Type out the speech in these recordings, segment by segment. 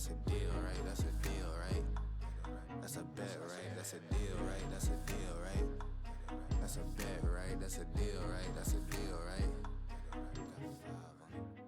That's a deal, right? That's a deal, right? That's a bet, right? That's a deal, right? That's a deal, right? That's a bet, right? That's a deal, right? That's a deal, right? Got five on it.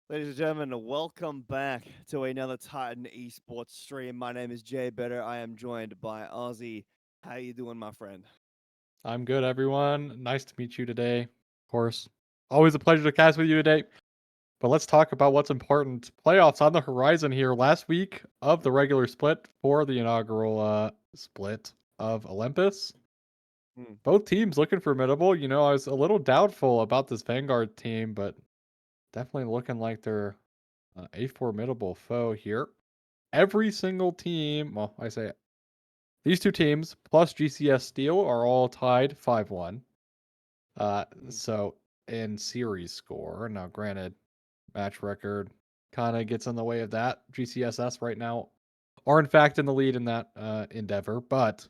Ladies and gentlemen, welcome back to another Titan Esports stream. My name is Jay Better. I am joined by Ozzy. How you doing, my friend? I'm good, everyone. Nice to meet you today. Of course, always a pleasure to cast with you today. But let's talk about what's important. Playoffs on the horizon here. Last week of the regular split for the inaugural split of Olympus. Hmm. Both teams looking formidable. You know, I was a little doubtful about this Vanguard team, but definitely looking like they're a formidable foe here. Every single team, well, I say these two teams plus GCS Steel are all tied 5-1. Hmm. So in series score, now granted, match record kind of gets in the way of that. GCSS right now are in fact in the lead in that endeavor, but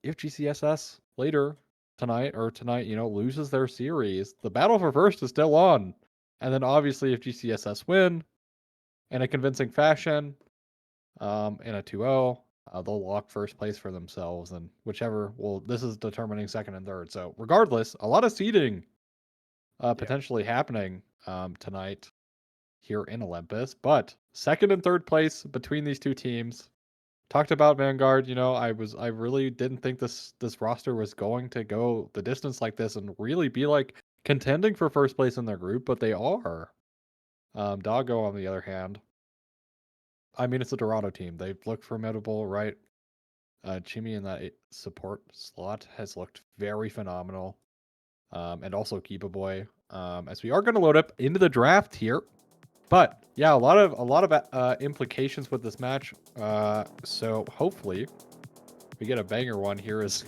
if GCSS later tonight, loses their series, the battle for first is still on. And then obviously if GCSS win in a convincing fashion, in a 2-0, they'll lock first place for themselves, and whichever, well, this is determining second and third. So regardless, a lot of seeding Yeah. potentially happening tonight here in Olympus. But second and third place between these two teams. Talked about Vanguard. I really didn't think this roster was going to go the distance like this and really be like contending for first place in their group, but they are. Doggo, on the other hand, I mean, it's a Dorado team. They look formidable, right? Chimmy in that support slot has looked very phenomenal. And also Kiba Boy. As we are going to load up into the draft here. But yeah, a lot of implications with this match. So hopefully we get a banger one here as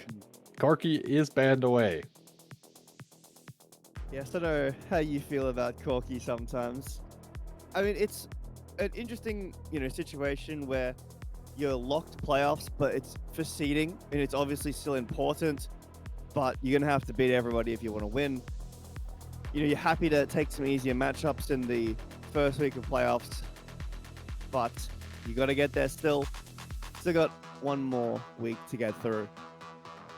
Corky is banned away. Yes, I know how you feel about Corky sometimes. I mean, it's an interesting, situation where you're locked playoffs, but it's for seeding, and it's obviously still important, but you're going to have to beat everybody if you want to win. You're happy to take some easier matchups in the first week of playoffs, but you got to get there still. Still got one more week to get through.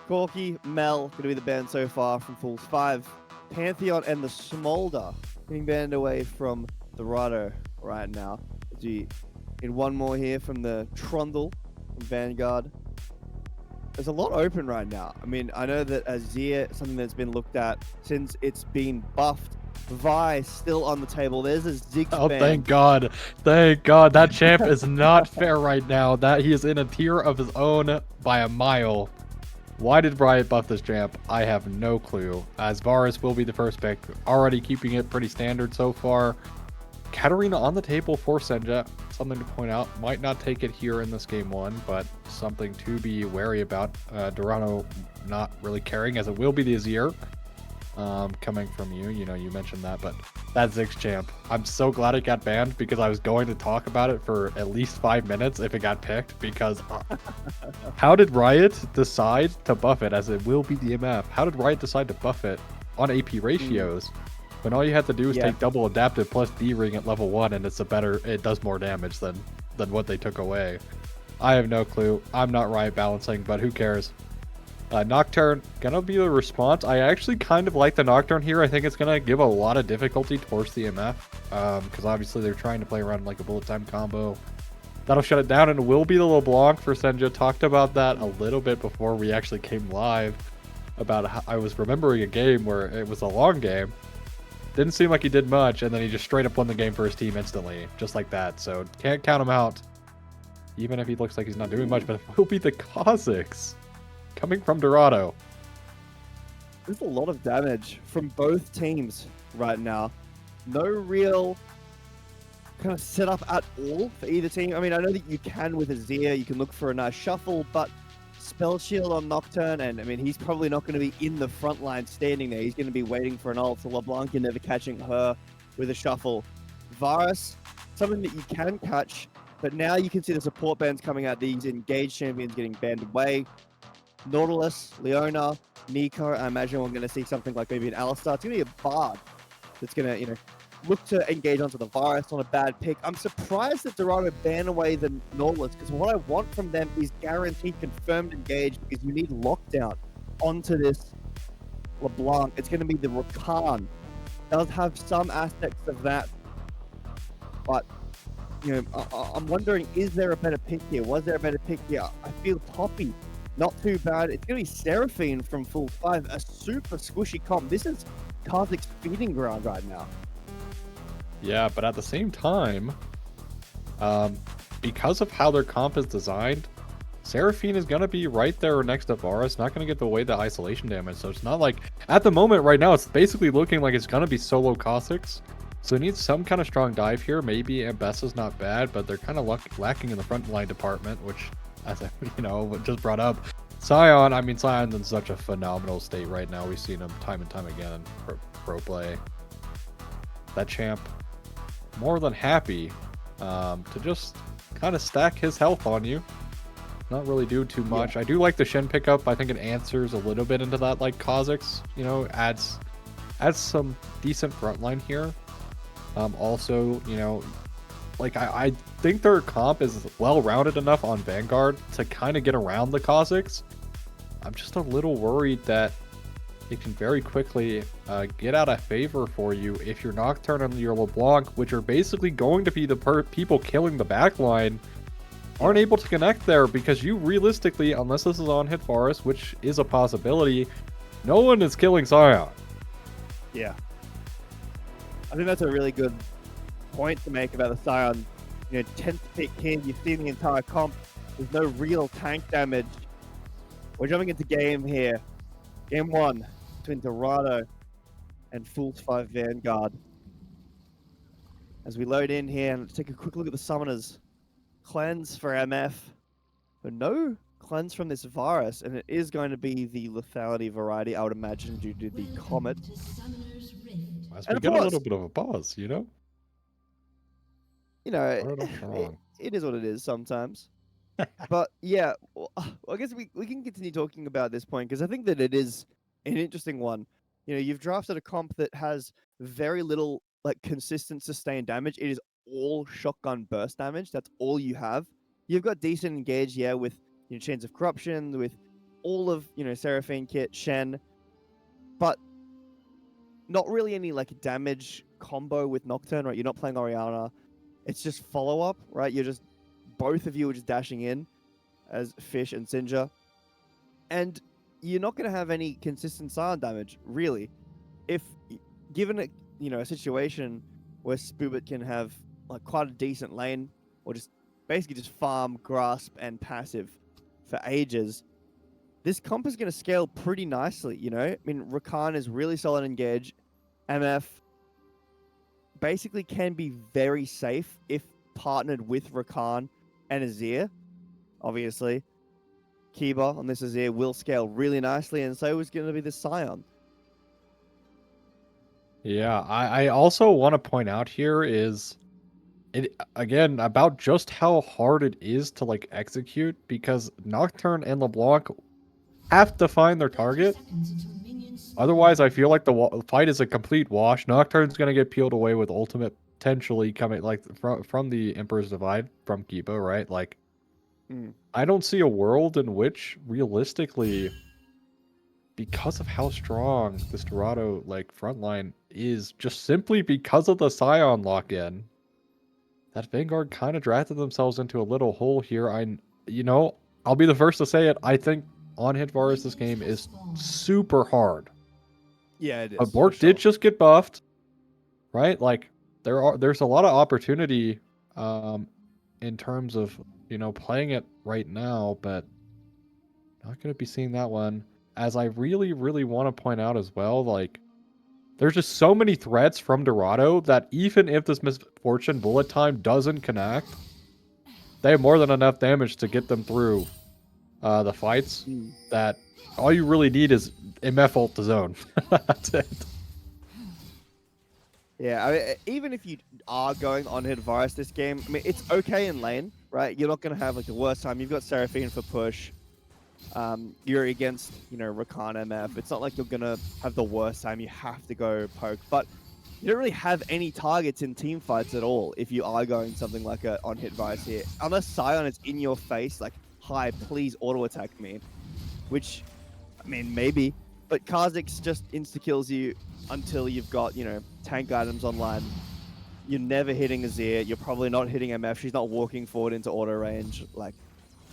Corky, Mel, going to be the band so far from Fools 5. Pantheon and the Smolder getting banned away from Dorado right now. In one more here from the Trundle from Vanguard. There's a lot open right now. I mean, I know that Azir is something that's been looked at since it's been buffed. Vi still on the table. There's a Ziggs Oh, ban. thank God. Thank God. That champ is not fair right now. That he is in a tier of his own by a mile. Why did Riot buff this champ? I have no clue. As Varus will be the first pick. Already keeping it pretty standard so far. Katarina on the table for Senja. Something to point out. Might not take it here in this game one, but something to be wary about. Dorado not really caring, as it will be the Azir. Coming from you. You mentioned that, but that Ziggs champ. I'm so glad it got banned because I was going to talk about it for at least 5 minutes if it got picked, because how did Riot decide to buff it, as it will be the MF? How did Riot decide to buff it on AP ratios when all you had to do is take double adaptive plus D-ring at level 1 and it does more damage than what they took away? I have no clue. I'm not Riot balancing, but who cares? Nocturne, gonna be the response. I actually kind of like the Nocturne here. I think it's gonna give a lot of difficulty towards the MF, because obviously they're trying to play around like a bullet time combo. That'll shut it down, and will be the LeBlanc for Senja. Talked about that a little bit before we actually came live, about how I was remembering a game where it was a long game. Didn't seem like he did much, and then he just straight up won the game for his team instantly, just like that. So can't count him out, even if he looks like he's not doing much, but it will be the Kha'Zix coming from Dorado. There's a lot of damage from both teams right now. No real kind of setup at all for either team. I mean, I know that you can with Azir, you can look for a nice shuffle, but Spell Shield on Nocturne, and I mean, he's probably not going to be in the front line standing there. He's going to be waiting for an ult. So LeBlanc, you're never catching her with a shuffle. Varus, something that you can catch, but now you can see the support bans coming out. These engaged champions getting banned away. Nautilus, Leona, Nico, I imagine we're going to see something like maybe an Alistar. It's going to be a Bard that's going to, look to engage onto the Virus on a bad pick. I'm surprised that Dorado banned away the Nautilus, because what I want from them is guaranteed confirmed engage, because you need lockdown onto this LeBlanc. It's going to be the Rakan. Does have some aspects of that, but I'm wondering, is there a better pick here? Was there a better pick here? I feel Poppy. Not too bad. It's going to be Seraphine from Full 5, a super squishy comp. This is Kha'Zix's feeding ground right now. Yeah, but at the same time, because of how their comp is designed, Seraphine is going to be right there next to Varus, not going to get away the isolation damage. So it's not like, at the moment right now, it's basically looking like it's going to be solo Kha'Zix. So it needs some kind of strong dive here. Maybe Ambessa's not bad, but they're kind of lacking in the front line department, which, as I just brought up. Sion's in such a phenomenal state right now. We've seen him time and time again in pro play. That champ, more than happy to just kind of stack his health on you. Not really do too much. I do like the Shen pickup. I think it answers a little bit into that, like Kha'Zix, adds some decent frontline here. Also, I think their comp is well-rounded enough on Vanguard to kind of get around the Kha'Zix. I'm just a little worried that it can very quickly get out of favor for you if your Nocturne and your LeBlanc, which are basically going to be the people killing the backline, aren't able to connect there, because you realistically, unless this is on hit Forest, which is a possibility, no one is killing Sion. Yeah. I think that's a really good point to make about the Scion. 10th pick here, you've seen the entire comp. There's no real tank damage. We're jumping into game here. Game 1 between Dorado and Fool's 5 Vanguard. As we load in here, and let's take a quick look at the summoners. Cleanse for MF, but no cleanse from this virus, and it is going to be the lethality variety, I would imagine, due to the comet. As And we of get a course- little bit of a pause, You know, Started off strong. it is what it is sometimes. But yeah, well, I guess we can continue talking about this point because I think that it is an interesting one. You've drafted a comp that has very little like consistent sustained damage. It is all shotgun burst damage. That's all you have. You've got decent engage, yeah, with Chains of Corruption, with all of Seraphine Kit, Shen, but not really any like damage combo with Nocturne, right? You're not playing Oriana. It's just follow up, right? Both of you are just dashing in as Fish and Sinja. And you're not going to have any consistent silent damage, really. If given a situation where Spoobit can have like quite a decent lane, or just basically just farm, grasp, and passive for ages, this comp is going to scale pretty nicely, I mean, Rakan is really solid engage. MF basically can be very safe if partnered with Rakan and Azir, obviously. Kiba on this Azir will scale really nicely, and so is going to be the Scion. Yeah, I also want to point out here is it again about just how hard it is to like execute, because Nocturne and LeBlanc have to find their target. Otherwise, I feel like the fight is a complete wash. Nocturne's gonna get peeled away with ultimate potentially coming like from the Emperor's Divide from Kiba, right? Like, I don't see a world in which realistically, because of how strong this Dorado like frontline is, just simply because of the Scion lock-in, that Vanguard kind of drafted themselves into a little hole here. I'll be the first to say it. I think on-hit Varus this game is super hard. Yeah, it is. But Bork did just get buffed, right? Like there's a lot of opportunity in terms of playing it right now, but not going to be seeing that one. As I really, really want to point out as well, like there's just so many threats from Dorado that even if this Misfortune bullet time doesn't connect, they have more than enough damage to get them through the fights. That all you really need is MF ult to zone. That's it. Yeah, I mean, even if you are going on hit Varus this game, I mean, it's okay in lane, right? You're not going to have like the worst time. You've got Seraphine for push. You're against, Rakan MF. It's not like you're going to have the worst time. You have to go poke. But you don't really have any targets in team fights at all if you are going something like a on-hit Varus here. Unless Scion is in your face, like, hi, please auto-attack me. Which, I mean, maybe. But Kha'Zix just insta-kills you until you've got, tank items online. You're never hitting Azir. You're probably not hitting MF. She's not walking forward into auto range. Like,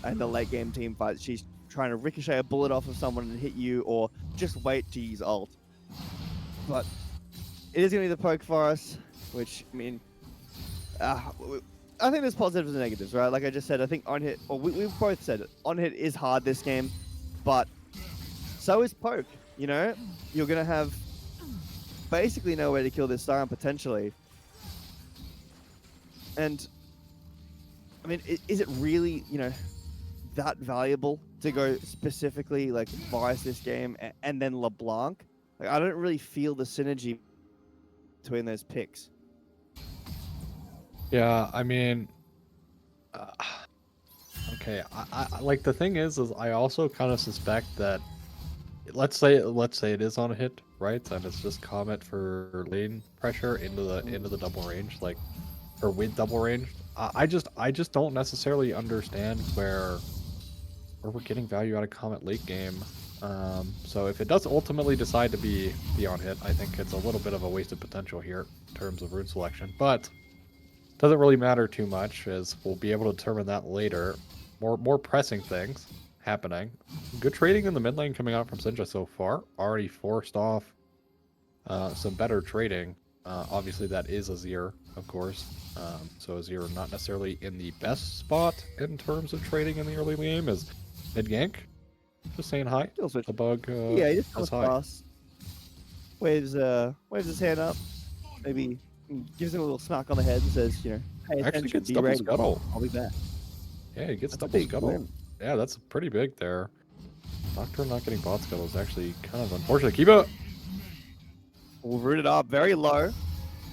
in the late game team fight, she's trying to ricochet a bullet off of someone and hit you, or just wait to use ult. But it is going to be the poke for us, which, I mean, I think there's positives and negatives, right? Like I just said, I think on-hit, or we've both said it, on-hit is hard this game, but so is poke, You're going to have basically no way to kill this Scion potentially. And, I mean, is it really, that valuable to go specifically like Varus this game and then LeBlanc? Like, I don't really feel the synergy between those picks. Yeah, I mean, okay. I like the thing is I also kind of suspect that let's say it is on a hit, right? And it's just Comet for lane pressure into the double range, like, or with double range. I just don't necessarily understand where we're getting value out of Comet late game. So if it does ultimately decide to be on hit, I think it's a little bit of a wasted potential here in terms of rune selection. But doesn't really matter too much, as we'll be able to determine that later. More pressing things happening. Good trading in the mid lane coming out from Sinja so far. Already forced off some better trading. Obviously, that is Azir, of course. So Azir not necessarily in the best spot in terms of trading in the early game as mid gank. Just saying hi. Kill switch. The bug Yeah, he just comes says hi. past. Waves his hand up. Maybe gives him a little smack on the head and says, you know, hey, Actually attention, gets be double ready. scuttle. I'll be back. Yeah, he gets That's a double big scuttle. win. Yeah, that's pretty big there. Nocturne not getting bot scuttle is actually kind of unfortunate. Kiba! We'll root it up very low,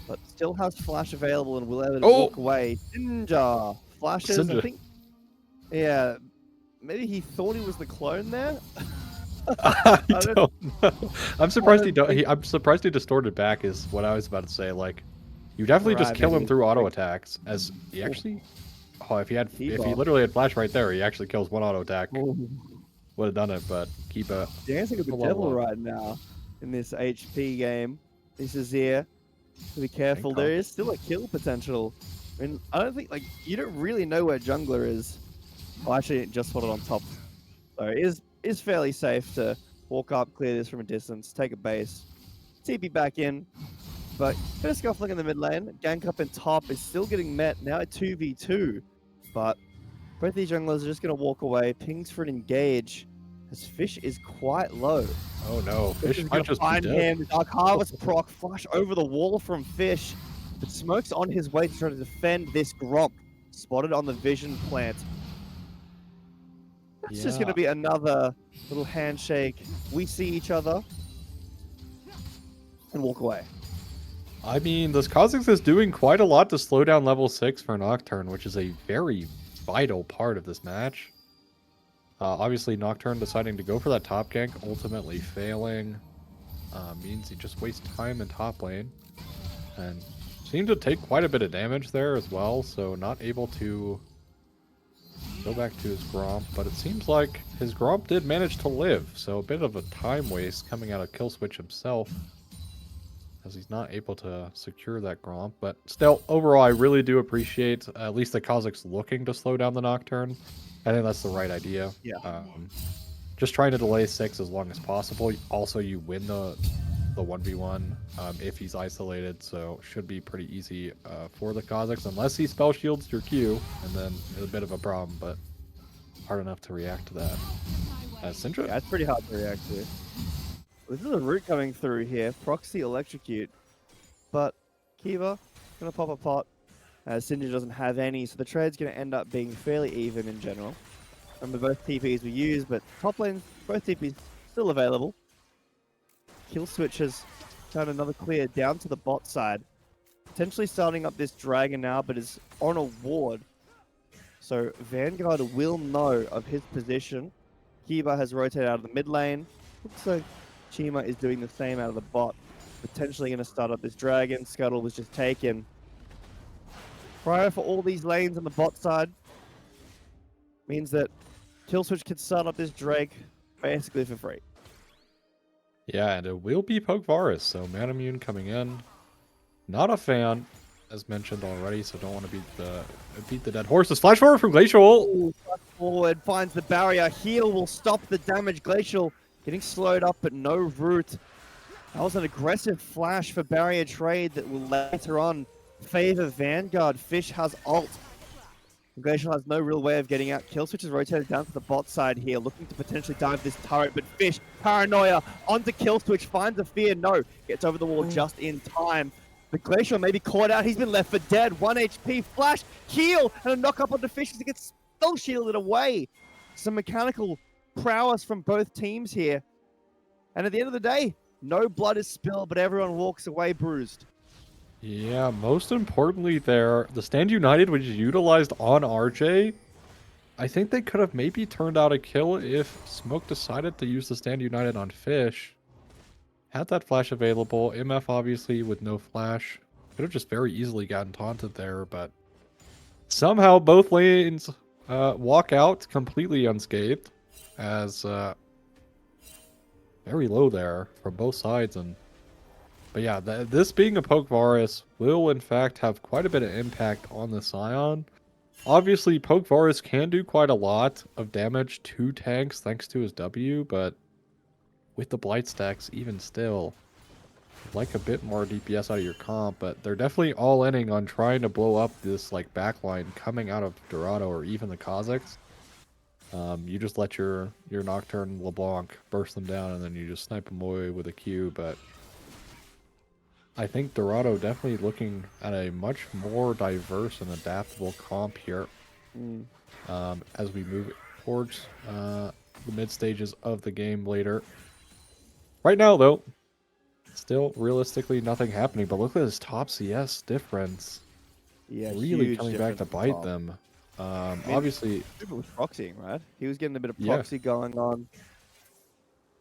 but still has flash available and will able to Oh! walk away. Ninja flashes, I Sinja. think. Yeah, maybe he thought he was the clone there. I don't know. I'm surprised honestly- I'm surprised he distorted back is what I was about to say. Like, you definitely just Right, kill him maybe. through auto attacks. As he actually, if he Kiba. literally had flash right there, he actually kills one auto attack. Ooh, Would have done it, but Kiba. dancing with the Level devil up. right now in this HP game. This is here. Be careful. Thank There God. is still a kill potential. I mean, I don't think you don't really know where jungler is. Oh, actually, it just spotted on top. So it is fairly safe to walk up, clear this from a distance, take a base, TP back in. But bit of scuffling in the mid lane. Gank up in top is still getting met now at 2v2. But both these junglers are just going to walk away. Pings for an engage. As Fish is quite low. Oh no, Fish is might gonna just be find dead. him. The Dark Harvest proc flash over the wall from Fish. But Smoke's on his way to try to defend this Gromp. Spotted on the vision plant. It's just going Yeah. to be another little handshake. We see each other. And walk away. I mean, this Kha'Zix is doing quite a lot to slow down level 6 for Nocturne, which is a very vital part of this match. Obviously, Nocturne deciding to go for that top gank, ultimately failing, means he just wastes time in top lane. And seemed to take quite a bit of damage there as well, so not able to go back to his Gromp. But it seems like his Gromp did manage to live, so a bit of a time waste coming out of Killswitch himself, as he's not able to secure that Gromp. But still, overall, I really do appreciate at least the Kha'Zix looking to slow down the Nocturne. I think that's the right idea. Yeah. Just trying to delay 6 as long as possible. Also, you win the 1v1 if he's isolated, so should be pretty easy for the Kha'Zix, unless he spell shields your Q, and then it's a bit of a problem, but hard enough to react to that. Syndra? Yeah, it's pretty hard to react to. This is a root coming through here. Proxy electrocute. But Kiva gonna pop a pot. Syndra doesn't have any, so the trade's gonna end up being fairly even in general. Remember, both TPs were used, but top lane, both TPs still available. Kill switch has done another clear down to the bot side. Potentially starting up this dragon now, but is on a ward. So Vanguard will know of his position. Kiba has rotated out of the mid lane. Looks like Chima is doing the same out of the bot. Potentially going to start up this dragon. Scuttle was just taken. Prior for all these lanes on the bot side means that Killswitch can start up this Drake basically for free. Yeah, and it will be Poke Varus, so Manamune coming in. Not a fan, as mentioned already, so don't want to beat the dead horses. Flash forward from Glacial! Ooh, flash forward, finds the barrier. Heal will stop the damage. Glacial getting slowed up, but no root. That was an aggressive flash for barrier trade that will later on favor Vanguard. Fish has ult. Glacial has no real way of getting out. Killswitch is rotated down to the bot side here, looking to potentially dive this turret, but Fish, paranoia, onto Killswitch, finds a fear, no, gets over the wall just in time. But Glacial may be caught out, he's been left for dead, 1 HP, flash, heal, and a knock up onto Fish as he gets spell shielded away. Some mechanical prowess from both teams here. And at the end of the day, no blood is spilled, but everyone walks away bruised. Yeah, most importantly there, the Stand United was utilized on RJ. I think they could have maybe turned out a kill if Smoke decided to use the Stand United on Fish. Had that flash available, MF obviously with no flash. Could have just very easily gotten taunted there, but somehow both lanes walk out completely unscathed, as very low there from both sides. But yeah, this being a Poke Varus will in fact have quite a bit of impact on the Scion. Obviously, Poke Varus can do quite a lot of damage to tanks thanks to his W, but with the Blight stacks, even still, like a bit more DPS out of your comp, but they're definitely all inning on trying to blow up this like backline coming out of Dorado or even the Kazakhs. You just let your Nocturne LeBlanc burst them down, and then you just snipe them away with a Q. But I think Dorado definitely looking at a much more diverse and adaptable comp here as we move towards the mid stages of the game later. Right now, though, still realistically nothing happening. But look at this top CS difference. Yeah, Really huge coming back to difference bite top. them. mean, Obviously, It was proxying, right? He was getting a bit of Yeah. proxy going on.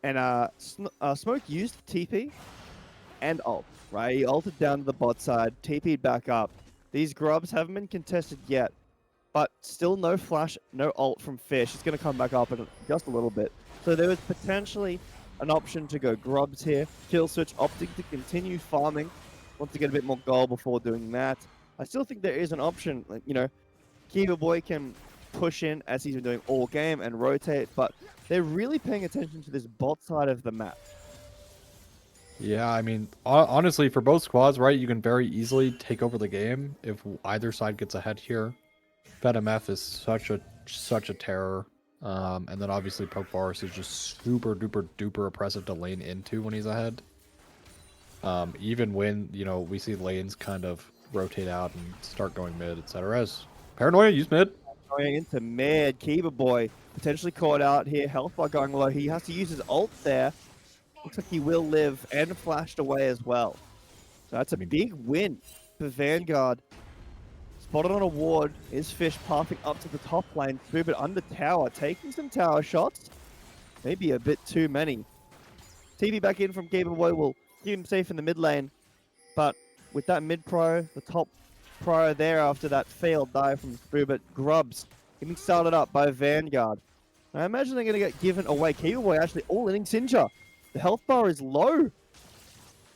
And Smoke used TP and ult, right? He ulted down to the bot side, TP'd back up. These grubs haven't been contested yet, but still no flash, no ult from Fish. It's going to come back up in just a little bit. So there was potentially an option to go grubs here. Kill switch opting to continue farming. Wants to get a bit more gold before doing that. I still think there is an option, like, you know, Kiva Boy can push in as he's been doing all game and rotate, but they're really paying attention to this bot side of the map. yeah, I mean, honestly, for both squads, right, you can very easily take over the game if either side gets ahead here. FedMF is such a terror. And then obviously Poke Boris is just super duper duper oppressive to lane into when he's ahead. Even when, you know, we see lanes kind of rotate out and start going mid, etc. As Paranoia, use mid. Going into mid, Kiva Boy potentially caught out here. Health bar going low. He has to use his ult there. Looks like he will live and flashed away as well. So that's a big win for Vanguard. Spotted on a ward is Fish pathing up to the top lane. Spoobert under tower, taking some tower shots. Maybe a bit too many. TV back in from Kiva Boy will keep him safe in the mid lane. But with that mid pro, the top pro there after that failed dive from Spoobert, Grubs getting started up by Vanguard. I imagine they're going to get given away. Kiva Boy actually all-inning Sinja. The health bar is low.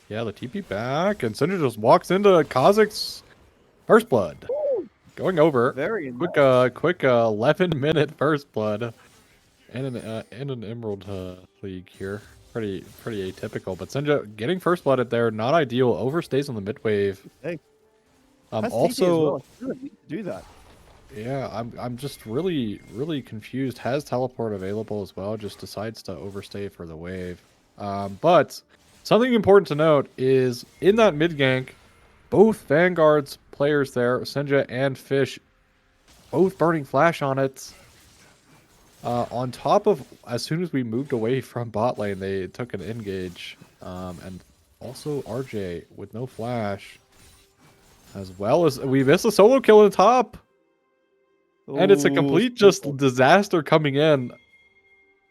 Yeah, the TP back, and Cinder just walks into Kazakh's first blood. Ooh, Going over. very Quick, nice. quick 11-minute first blood. And an Emerald League here. Pretty atypical. But Sinja getting first blood at there, not ideal. Overstays on the mid wave. Hey. That's TP as Also, well. He doesn't need to do that. yeah, I'm just really confused. Has teleport available as well, just decides to overstay for the wave. But something important to note is in that mid gank, both Vanguard's players there, Senja and Fish, both burning flash on it. On top of, as soon as we moved away from bot lane, they took an engage. And also RJ with no flash. As well as we missed a solo kill in the top. And it's a complete just disaster coming in.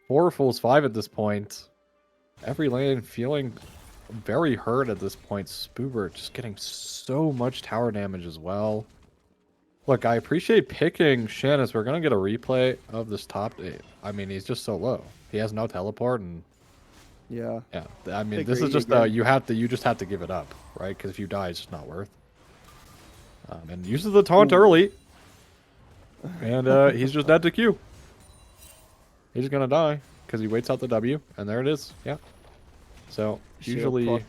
4 fools 5 at this point. Every lane feeling very hurt at this point. Spoobert just getting so much tower damage as well. Look, I appreciate picking Shen as we're going to get a replay of this top. I mean, he's just so low. He has no teleport and... Yeah. Yeah, I mean, Big this is greedy just, again. you just have to give it up, right? Because if you die, it's just not worth. And uses the taunt early. And he's just dead to Q. He's going to die because he waits out the W. And there it is. Yeah. So, usually...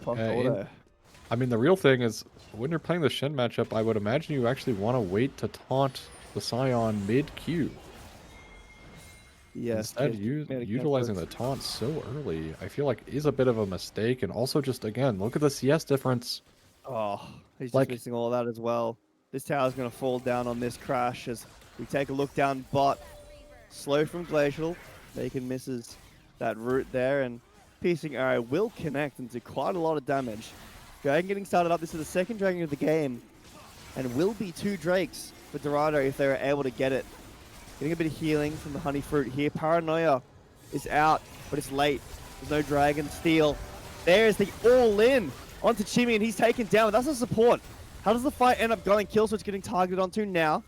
I mean, the real thing is, when you're playing the Shen matchup, I would imagine you actually want to wait to taunt the Scion mid-Q. Yes. Instead, utilizing the taunt so early, I feel like is a bit of a mistake. And also just, again, look at the CS difference. Oh, he's Like- just missing all that as well. This tower's going to fall down on this crash as we take a look down bot. Slow from Glacial. Bacon misses that route there, and Piercing Arrow will connect and do quite a lot of damage. Dragon getting started up. This is the second Dragon of the game, and will be 2 Drakes for Dorado if they are able to get it. Getting a bit of healing from the Honey Fruit here. Paranoia is out, but it's late. There's no Dragon Steal. There's the all-in onto Chimmy, and he's taken down. That's a support. How does the fight end up going? Killswitch getting targeted onto now,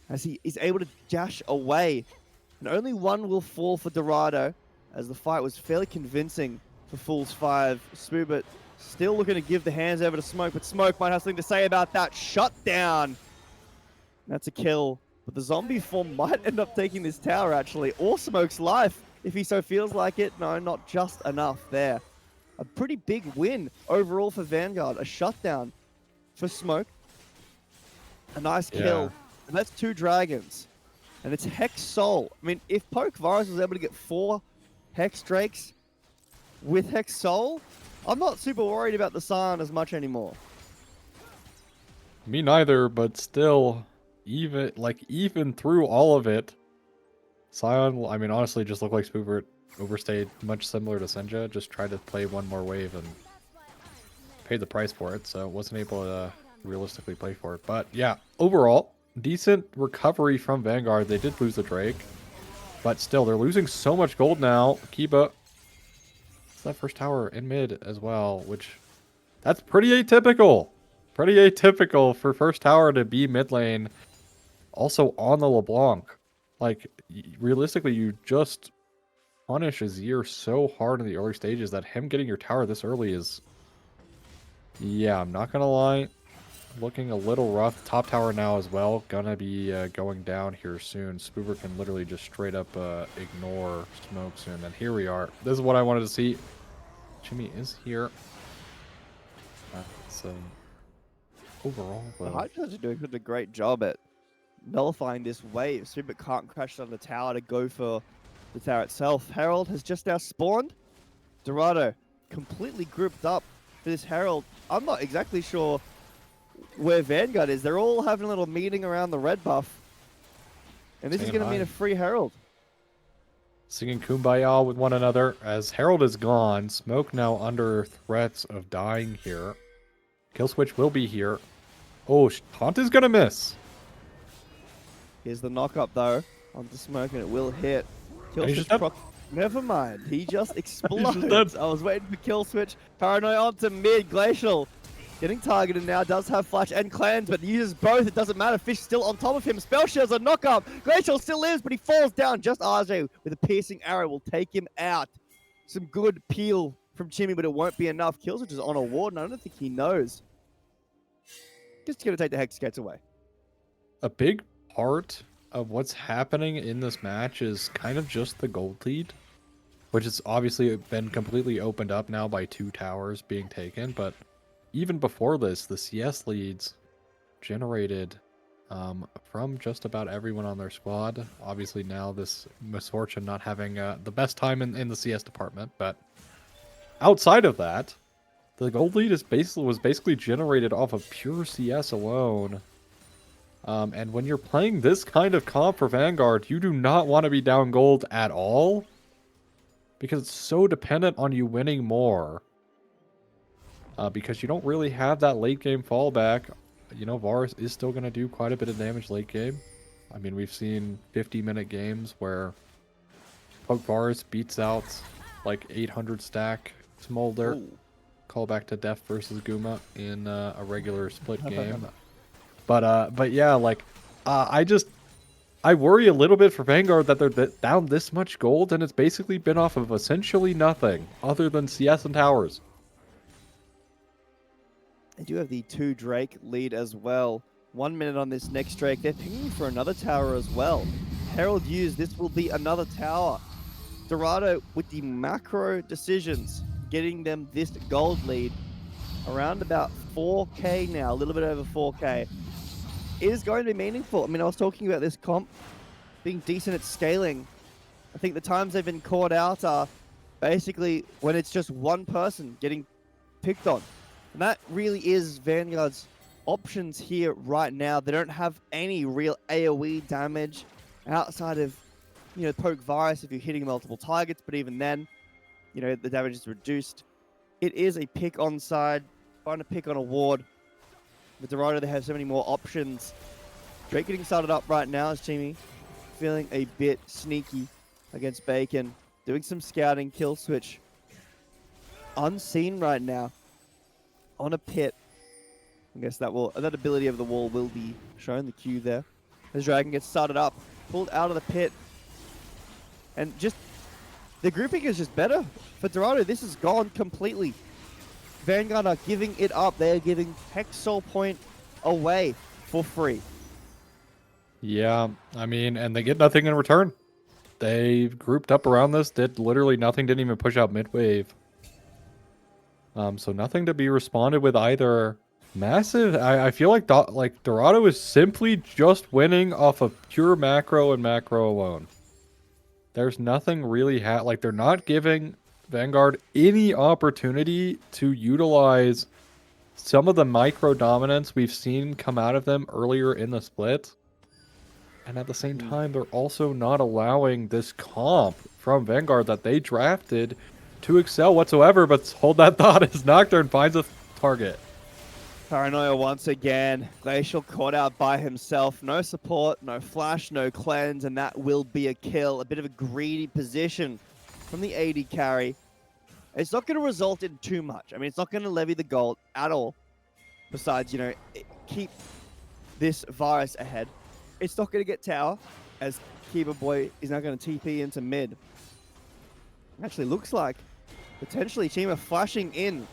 as he is able to dash away. And only one will fall for Dorado, as the fight was fairly convincing for Fools 5. Spoobert still looking to give the hands over to Smoke, but Smoke might have something to say about that. Shut down. That's a kill. But the zombie form might end up taking this tower, actually, or Smoke's life, if he so feels like it. No, not just enough there. a pretty big win overall for Vanguard. A shutdown for Smoke. A nice kill. And that's 2 dragons. And it's Hex Soul. I mean, if Poke Virus was able to get 4 Hex Drakes with Hex Soul, I'm not super worried about the Scion as much anymore. Me neither, but still, even through all of it, Scion, I mean, honestly, just looked like Spoobert overstayed, much similar to Senja, just tried to play one more wave and paid the price for it, so wasn't able to realistically play for it. But yeah, overall, decent recovery from Vanguard. They did lose the Drake, but still, they're losing so much gold now. Kiba, it's that first tower in mid as well, which that's pretty atypical. Pretty atypical for first tower to be mid lane, also on the LeBlanc. Like, realistically, you just punish Azir so hard in the early stages that him getting your tower this early is... Yeah, I'm not gonna lie. Looking a little rough. Top tower now as well. Gonna be going down here soon. Spoober can literally just straight up ignore Smoke soon. And here we are. This is what I wanted to see. Jimmy is here. So overall, The Hydras are doing a great job at nullifying this wave. Spoober can't crash on the tower to go for the tower itself. Herald has just now spawned. Dorado completely grouped up for this Herald. I'm not exactly sure where Vanguard is. They're all having a little meeting around the red buff. And this is going to mean a free Herald. Singing Kumbaya with one another. As Herald is gone, Smoke now under threats of dying here. Kill switch will be here. Oh, Taunt is going to miss. Here's the knock up though onto Smoke, and it will hit. Kill He's switch never mind. He just explodes. I was waiting for kill switch. Paranoid onto mid. Glacial getting targeted now. Does have flash and cleanse, but uses both. It doesn't matter. Fish still on top of him. Spell shield's a knock up. Glacial still lives, but he falls down. Just RJ with a piercing arrow will take him out. Some good peel from Jimmy, but it won't be enough. Kill switch is on a ward, and I don't think he knows. Just gonna take the Hex Skates away. A big part of what's happening in this match is kind of just the gold lead, which has obviously been completely opened up now by 2 towers being taken. But even before this, the CS leads generated from just about everyone on their squad. Obviously now this misfortune not having the best time in the CS department, but outside of that, the gold lead was basically generated off of pure CS alone. And when you're playing this kind of comp for Vanguard, you do not want to be down gold at all, because it's so dependent on you winning more. Because you don't really have that late game fallback. You know, Varus is still going to do quite a bit of damage late game. I mean, we've seen 50-minute games where Poke Varus beats out like 800 stack Smolder. Ooh. Call back to Def versus Guma in a regular split game. But yeah, like, I worry a little bit for Vanguard that they're down this much gold, and it's basically been off of essentially nothing other than CS and towers. They do have the 2 Drake lead as well. 1 minute on this next Drake. They're pinging for another tower as well. Herald used. This will be another tower. Dorado with the macro decisions, getting them this gold lead. Around about 4k now, a little bit over 4k. It is going to be meaningful. I mean, I was talking about this comp being decent at scaling. I think the times they've been caught out are basically when it's just one person getting picked on. And that really is Vanguard's options here right now. They don't have any real AoE damage outside of, you know, Poke Virus if you're hitting multiple targets, but even then, you know, the damage is reduced. It is a pick on side, trying to pick on a ward. With Dorado, they have so many more options. Drake getting started up right now is Jimmy feeling a bit sneaky against Bacon. Doing some scouting, kill switch. Unseen right now. On a pit. I guess that ability of the wall will be shown, the Q there. As Dragon gets started up, pulled out of the pit. And just, the grouping is just better. For Dorado, this is gone completely. Vanguard are giving it up. They are giving Hex Soul Point away for free. Yeah, I mean, and they get nothing in return. They grouped up around this, did literally nothing, didn't even push out mid-wave. So nothing to be responded with either. Massive. I feel like Dorado is simply just winning off of pure macro and macro alone. There's nothing really like they're not giving Vanguard any opportunity to utilize some of the micro dominance we've seen come out of them earlier in the split. And at the same time, they're also not allowing this comp from Vanguard that they drafted to excel whatsoever. But hold that thought as Nocturne finds a target. Paranoia once again. Glacial caught out by himself. No support, no flash, no cleanse, and that will be a kill. A bit of a greedy position from the AD carry. It's not going to result in too much. I mean, it's not going to levy the gold at all. Besides, you know, keep this virus ahead. It's not going to get tower, as Kiba Boy is now going to TP into mid. Actually, looks like potentially Chima flashing in.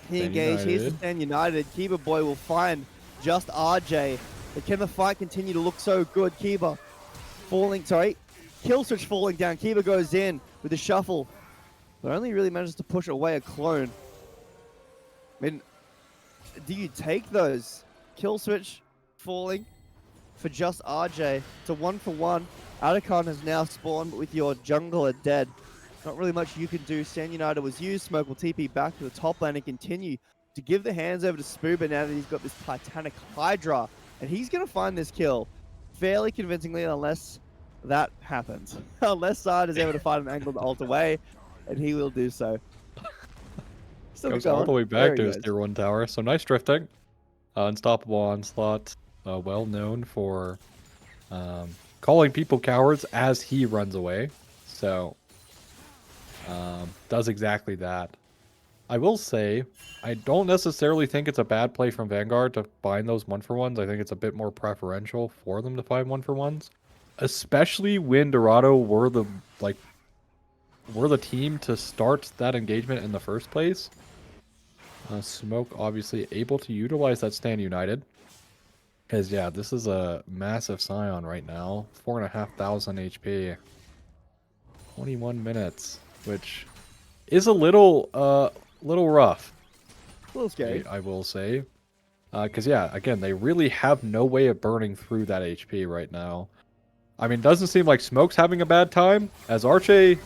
He engaged. Here's the Stand United. Kiba Boy will find just RJ. But can the fight continue to look so good? Kiba falling, sorry. Kill switch falling down. Kiba goes in with the shuffle. But only really manages to push away a clone. I mean, do you take those? Kill switch falling for just RJ. It's a 1-for-1. Adakon has now spawned with your jungler dead. Not really much you can do. Stand United was used. Smoke will TP back to the top lane and continue to give the hands over to Spoober now that he's got this Titanic Hydra. And he's going to find this kill fairly convincingly unless that happens. Unless Side is able to find an angle to ult away, and he will do so. Still Goes all the way back to his tier 1 tower. So nice drifting. Unstoppable Onslaught. Well known for calling people cowards as he runs away. So does exactly that. I will say, I don't necessarily think it's a bad play from Vanguard to find those 1-for-1s. I think it's a bit more preferential for them to find 1-for-1s. Especially when Dorado were the team to start that engagement in the first place. Smoke obviously able to utilize that Stand United. Because yeah, this is a massive Scion right now. 4,500 HP. 21 minutes. Which is a little rough. A little scary. I will say. Because yeah, again, they really have no way of burning through that HP right now. I mean, it doesn't seem like Smoke's having a bad time, as Arche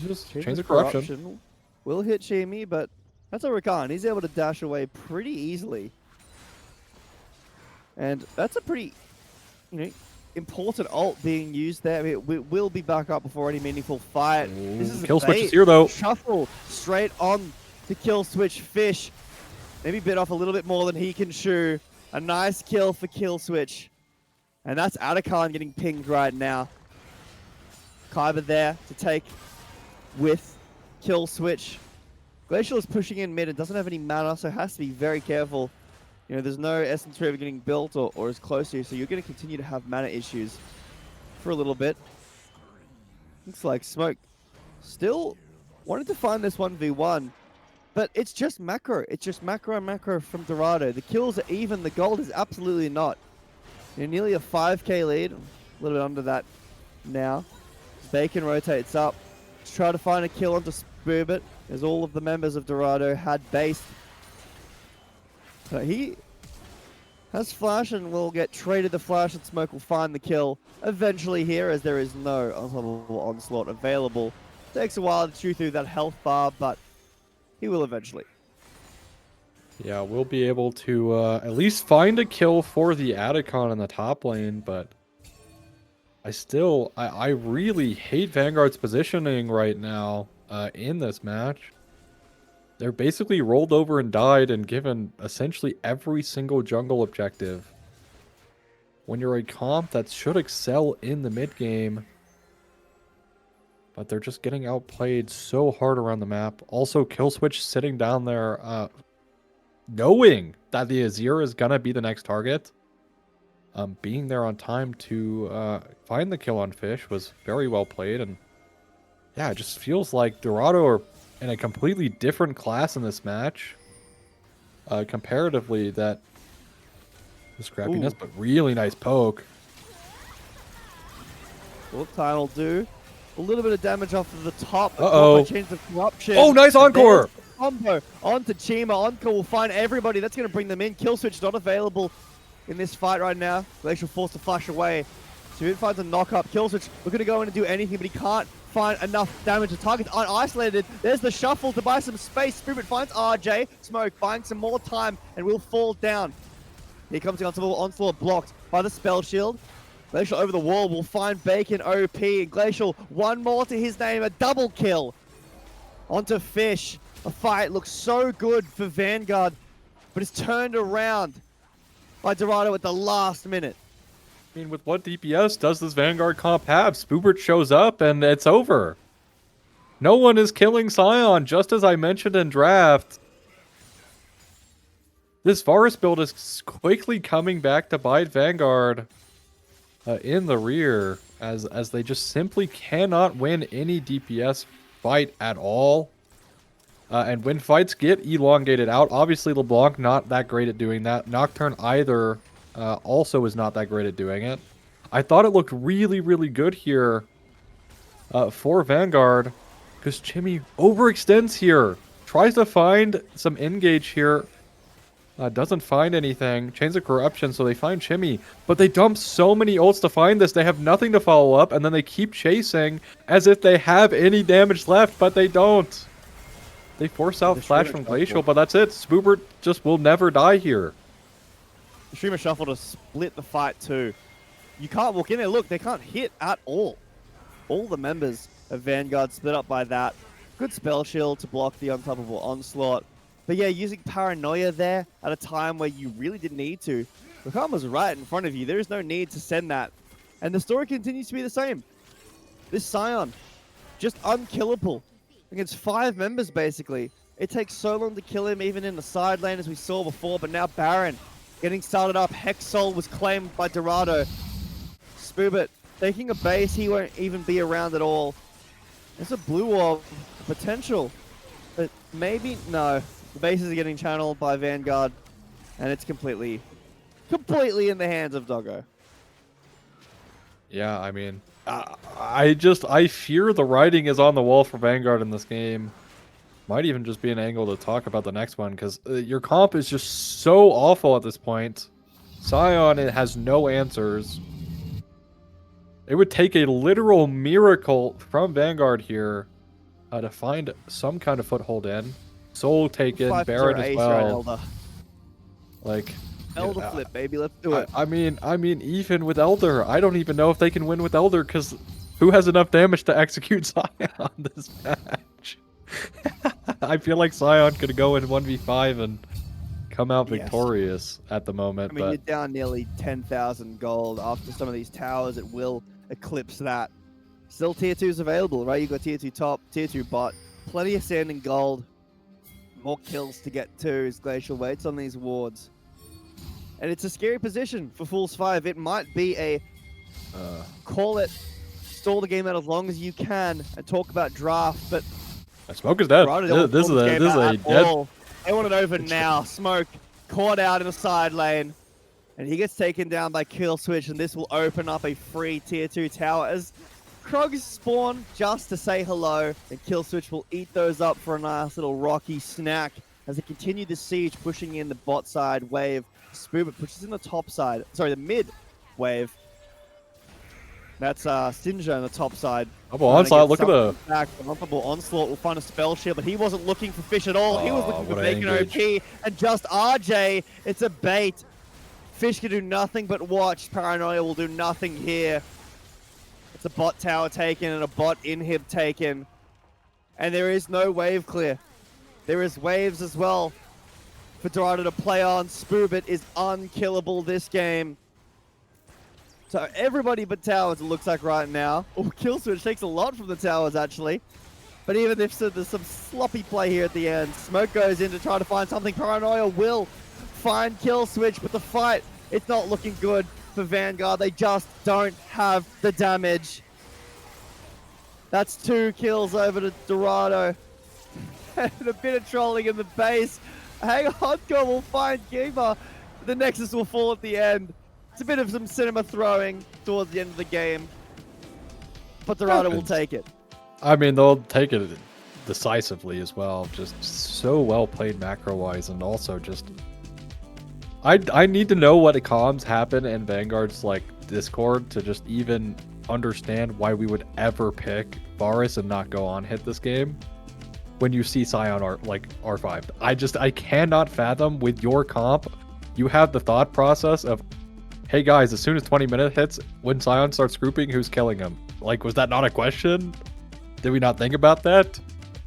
just Chains of Corruption will hit Shimi, but that's a Rakan. He's able to dash away pretty easily. And that's a pretty, important ult being used there. I mean, we will be back up before any meaningful fight. This is kill switch is here though. Shuffle straight on to kill switch Fish. Maybe bit off a little bit more than he can chew. A nice kill for kill switch. And that's Adakon getting pinged right now. Kyber there to take with kill switch. Glacial is pushing in mid and doesn't have any mana, so has to be very careful. There's no Essence River getting built or as close to you, so you're going to continue to have mana issues for a little bit. Looks like Smoke still wanted to find this 1v1, but it's just macro. It's just macro and macro from Dorado. The kills are even, the gold is absolutely not. Nearly a 5k lead, a little bit under that now. Bacon rotates up to try to find a kill onto Spoobit, as all of the members of Dorado had based. So he has flash and will get traded the flash, and Smoke will find the kill eventually here, as there is no unstoppable onslaught available. Takes a while to chew through that health bar, but he will eventually. Yeah, we'll be able to at least find a kill for the Adakon in the top lane, but I really hate Vanguard's positioning right now in this match. They're basically rolled over and died and given essentially every single jungle objective. When you're a comp that should excel in the mid game, but they're just getting outplayed so hard around the map. Also, kill switch sitting down there, knowing that the Azir is gonna be the next target. Being there on time to find the kill on Fish was very well played, and yeah, it just feels like Dorado are in a completely different class in this match. Comparatively, that scrappiness, but really nice poke. Well, time will do. A little bit of damage off of the top. Uh-oh. Chains of Corruption. Oh, nice encore! combo onto Chima. Onka will find everybody. That's going to bring them in. Kill switch not available in this fight right now. Glacial forced to flash away. So he finds a knock-up. Kill switch looking to go in and do anything, but he can't find enough damage. The target's unisolated. There's the shuffle to buy some space. Spirit finds RJ. Smoke buying some more time and will fall down. Here comes the onslaught blocked by the spell shield. Glacial over the wall will find Bacon OP. And Glacial, one more to his name, a double kill. Onto Fish. A fight looks so good for Vanguard, but it's turned around by Dorado at the last minute. I mean, with what DPS does this Vanguard comp have? Spoobert shows up and it's over. No one is killing Scion, just as I mentioned in draft. This Forest build is quickly coming back to bite Vanguard in the rear, as they just simply cannot win any DPS fight at all. And when fights get elongated out, obviously LeBlanc not that great at doing that. Nocturne either also is not that great at doing it. I thought it looked really, really good here for Vanguard, because Chimmy overextends here. Tries to find some engage here. Doesn't find anything. Chains of Corruption, so they find Chimmy. But they dump so many ults to find this. They have nothing to follow up, and then they keep chasing as if they have any damage left, but they don't. They force out Flash from Glacial, but that's it. Spoobert just will never die here. The Streamer Shuffle to split the fight too. You can't walk in there. Look, they can't hit at all. All the members of Vanguard split up by that. Good spell shield to block the unstoppable onslaught. But yeah, using Paranoia there at a time where you really didn't need to. Wakama's right in front of you. There is no need to send that. And the story continues to be the same. This Scion, just unkillable against 5 members basically. It takes so long to kill him, even in the side lane as we saw before. But now Baron getting started up. Hexol was claimed by Dorado. Spoobert taking a base. He won't even be around at all. There's a blue orb potential. But maybe, no. The bases are getting channeled by Vanguard, and it's completely in the hands of Doggo. Yeah, I mean, I fear the writing is on the wall for Vanguard in this game. Might even just be an angle to talk about the next one, because your comp is just so awful at this point. Scion, it has no answers. It would take a literal miracle from Vanguard here to find some kind of foothold in. Soul taken, Baron as well. Like, Elder flip, baby, let's do it. I mean, even with Elder, I don't even know if they can win with Elder, because who has enough damage to execute Scion this match? I feel like Scion could go in 1v5 and come out victorious at the moment. I mean, you're down nearly 10,000 gold. After some of these towers, it will eclipse that. Still tier 2s available, right? You've got tier 2 top, tier 2 bot. Plenty of sand and gold. More kills to get to as Glacial waits on these wards. And it's a scary position for Fools 5. It might be a call it, stall the game out as long as you can, and talk about draft, but Smoke is dead. This is a dead. They want it over now. Smoke caught out in the side lane, and he gets taken down by Kill Switch, and this will open up a free tier 2 tower as Krugs spawn just to say hello, and Kill Switch will eat those up for a nice little rocky snack as they continue the siege, pushing in the bot side wave. Spoobert pushes in the top side, sorry, the mid wave. That's Sinja on the top side. Onslaught, look at the back. Unstoppable Onslaught will find a spell shield, but he wasn't looking for Fish at all. He was looking for Bacon OP, and just RJ. It's a bait. Fish can do nothing but watch. Paranoia will do nothing here. It's a bot tower taken and a bot inhib taken. And there is no wave clear. There is waves as well for Dorado to play on. Spoobert is unkillable this game. So everybody but towers, it looks like right now. Oh, Kill Switch takes a lot from the towers, actually. But even if so, there's some sloppy play here at the end. Smoke goes in to try to find something. Paranoia will find Kill Switch, but the fight, it's not looking good for Vanguard. They just don't have the damage. That's 2 kills over to Dorado. And a bit of trolling in the base. Hang on, will find Giga. The Nexus will fall at the end. It's a bit of some cinema throwing towards the end of the game. But Dorado will take it. I mean, they'll take it decisively as well. Just so well played macro wise, and also just I need to know what comms happen in Vanguard's like Discord to just even understand why we would ever pick Varus and not go on hit this game when you see Scion R5. I cannot fathom with your comp. You have the thought process of, hey guys, as soon as 20 minutes hits, when Scion starts grouping, who's killing him? Like, was that not a question? Did we not think about that?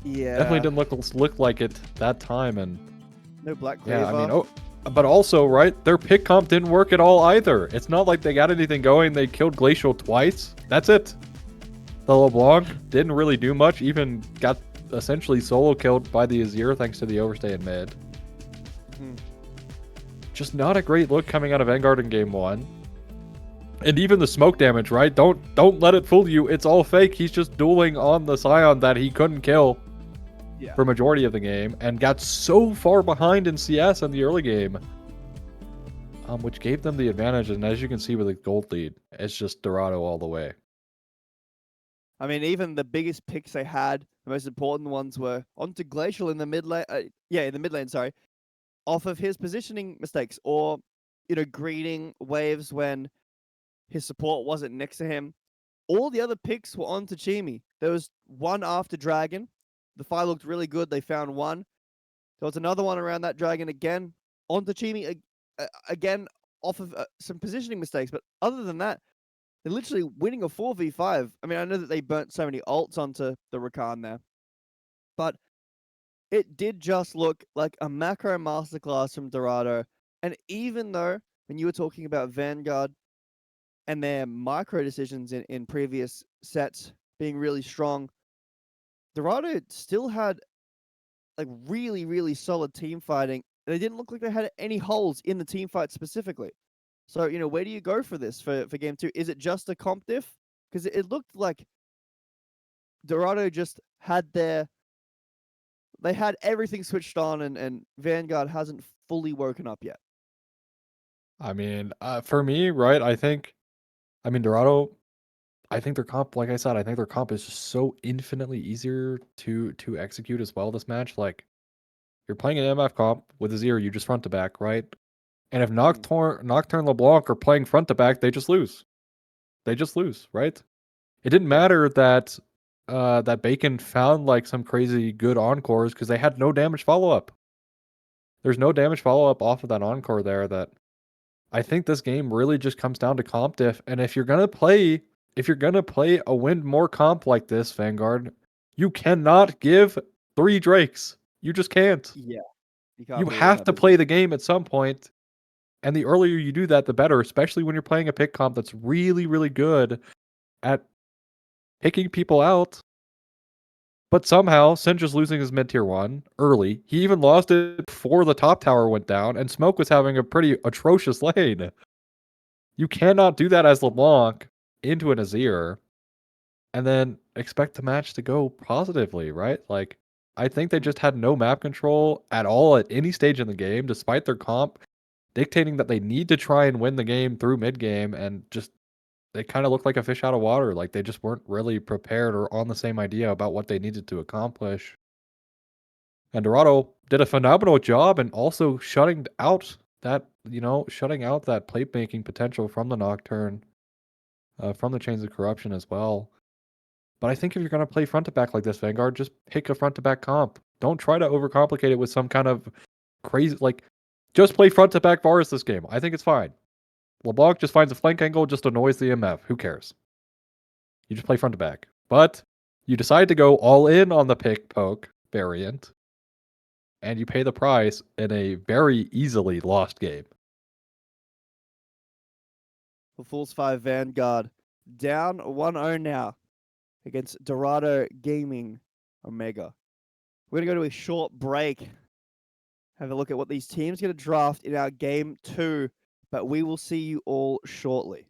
Yeah. Definitely didn't look like it that time. And no Black Cleaver. yeah, I mean, but also, right, their pick comp didn't work at all either. It's not like they got anything going. They killed Glacial twice. That's it. The LeBlanc didn't really do much, even got essentially solo killed by the Azir thanks to the overstay in mid. Just not a great look coming out of Vanguard in game 1. And even the smoke damage, right? Don't let it fool you. It's all fake. He's just dueling on the Scion that he couldn't kill for majority of the game, and got so far behind in CS in the early game, which gave them the advantage. And as you can see with the gold lead, it's just Dorado all the way. I mean, even the biggest picks they had, the most important ones were onto Glacial in the mid lane. In the mid lane, sorry, off of his positioning mistakes, or greeting waves when his support wasn't next to him. All the other picks were onto Chimi. There was one after Dragon. The fight looked really good. They found one. There was another one around that Dragon again. Onto Chimi again off of some positioning mistakes. But other than that, they're literally winning a 4v5. I mean, I know that they burnt so many ults onto the Rakan there. But it did just look like a macro masterclass from Dorado. And even though, when you were talking about Vanguard and their micro decisions in previous sets being really strong, Dorado still had like really, really solid team fighting. They didn't look like they had any holes in the team fight specifically. So, where do you go for this for game 2? Is it just a comp diff? Because it looked like Dorado just had they had everything switched on, and Vanguard hasn't fully woken up yet. I mean, for me, right, Dorado, I think their comp, like I said, I think their comp is just so infinitely easier to execute as well this match. Like, you're playing an MF comp with a Azir, you just front to back, right? And if Nocturne LeBlanc are playing front to back, they just lose. They just lose, right? It didn't matter that that Bacon found like some crazy good encores because they had no damage follow-up. There's no damage follow-up off of that encore there. That I think this game really just comes down to comp diff. And if you're gonna play a win more comp like this, Vanguard, you cannot give 3 Drakes. You just can't. Yeah. You have to play the game at some point. And the earlier you do that, the better, especially when you're playing a pick comp that's really, really good at picking people out. But somehow, Sinja's losing his mid-tier 1 early. He even lost it before the top tower went down, and Smoke was having a pretty atrocious lane. You cannot do that as LeBlanc into an Azir and then expect the match to go positively, right? Like, I think they just had no map control at all at any stage in the game, despite their comp dictating that they need to try and win the game through mid-game, and just they kind of looked like a fish out of water. Like, they just weren't really prepared or on the same idea about what they needed to accomplish. And Dorado did a phenomenal job and also shutting out that plate-making potential from the Nocturne, from the Chains of Corruption as well. But I think if you're going to play front-to-back like this, Vanguard, just pick a front-to-back comp. Don't try to overcomplicate it with some kind of crazy, like, just play front-to-back Varus this game. I think it's fine. LeBlanc just finds a flank angle, just annoys the MF. Who cares? You just play front-to-back. But you decide to go all in on the pick-poke variant, and you pay the price in a very easily lost game. For Fools 5 Vanguard, down 1-0 now against Dorado Gaming Omega. We're going to go to a short break. Have a look at what these teams are going to draft in our game 2, but we will see you all shortly.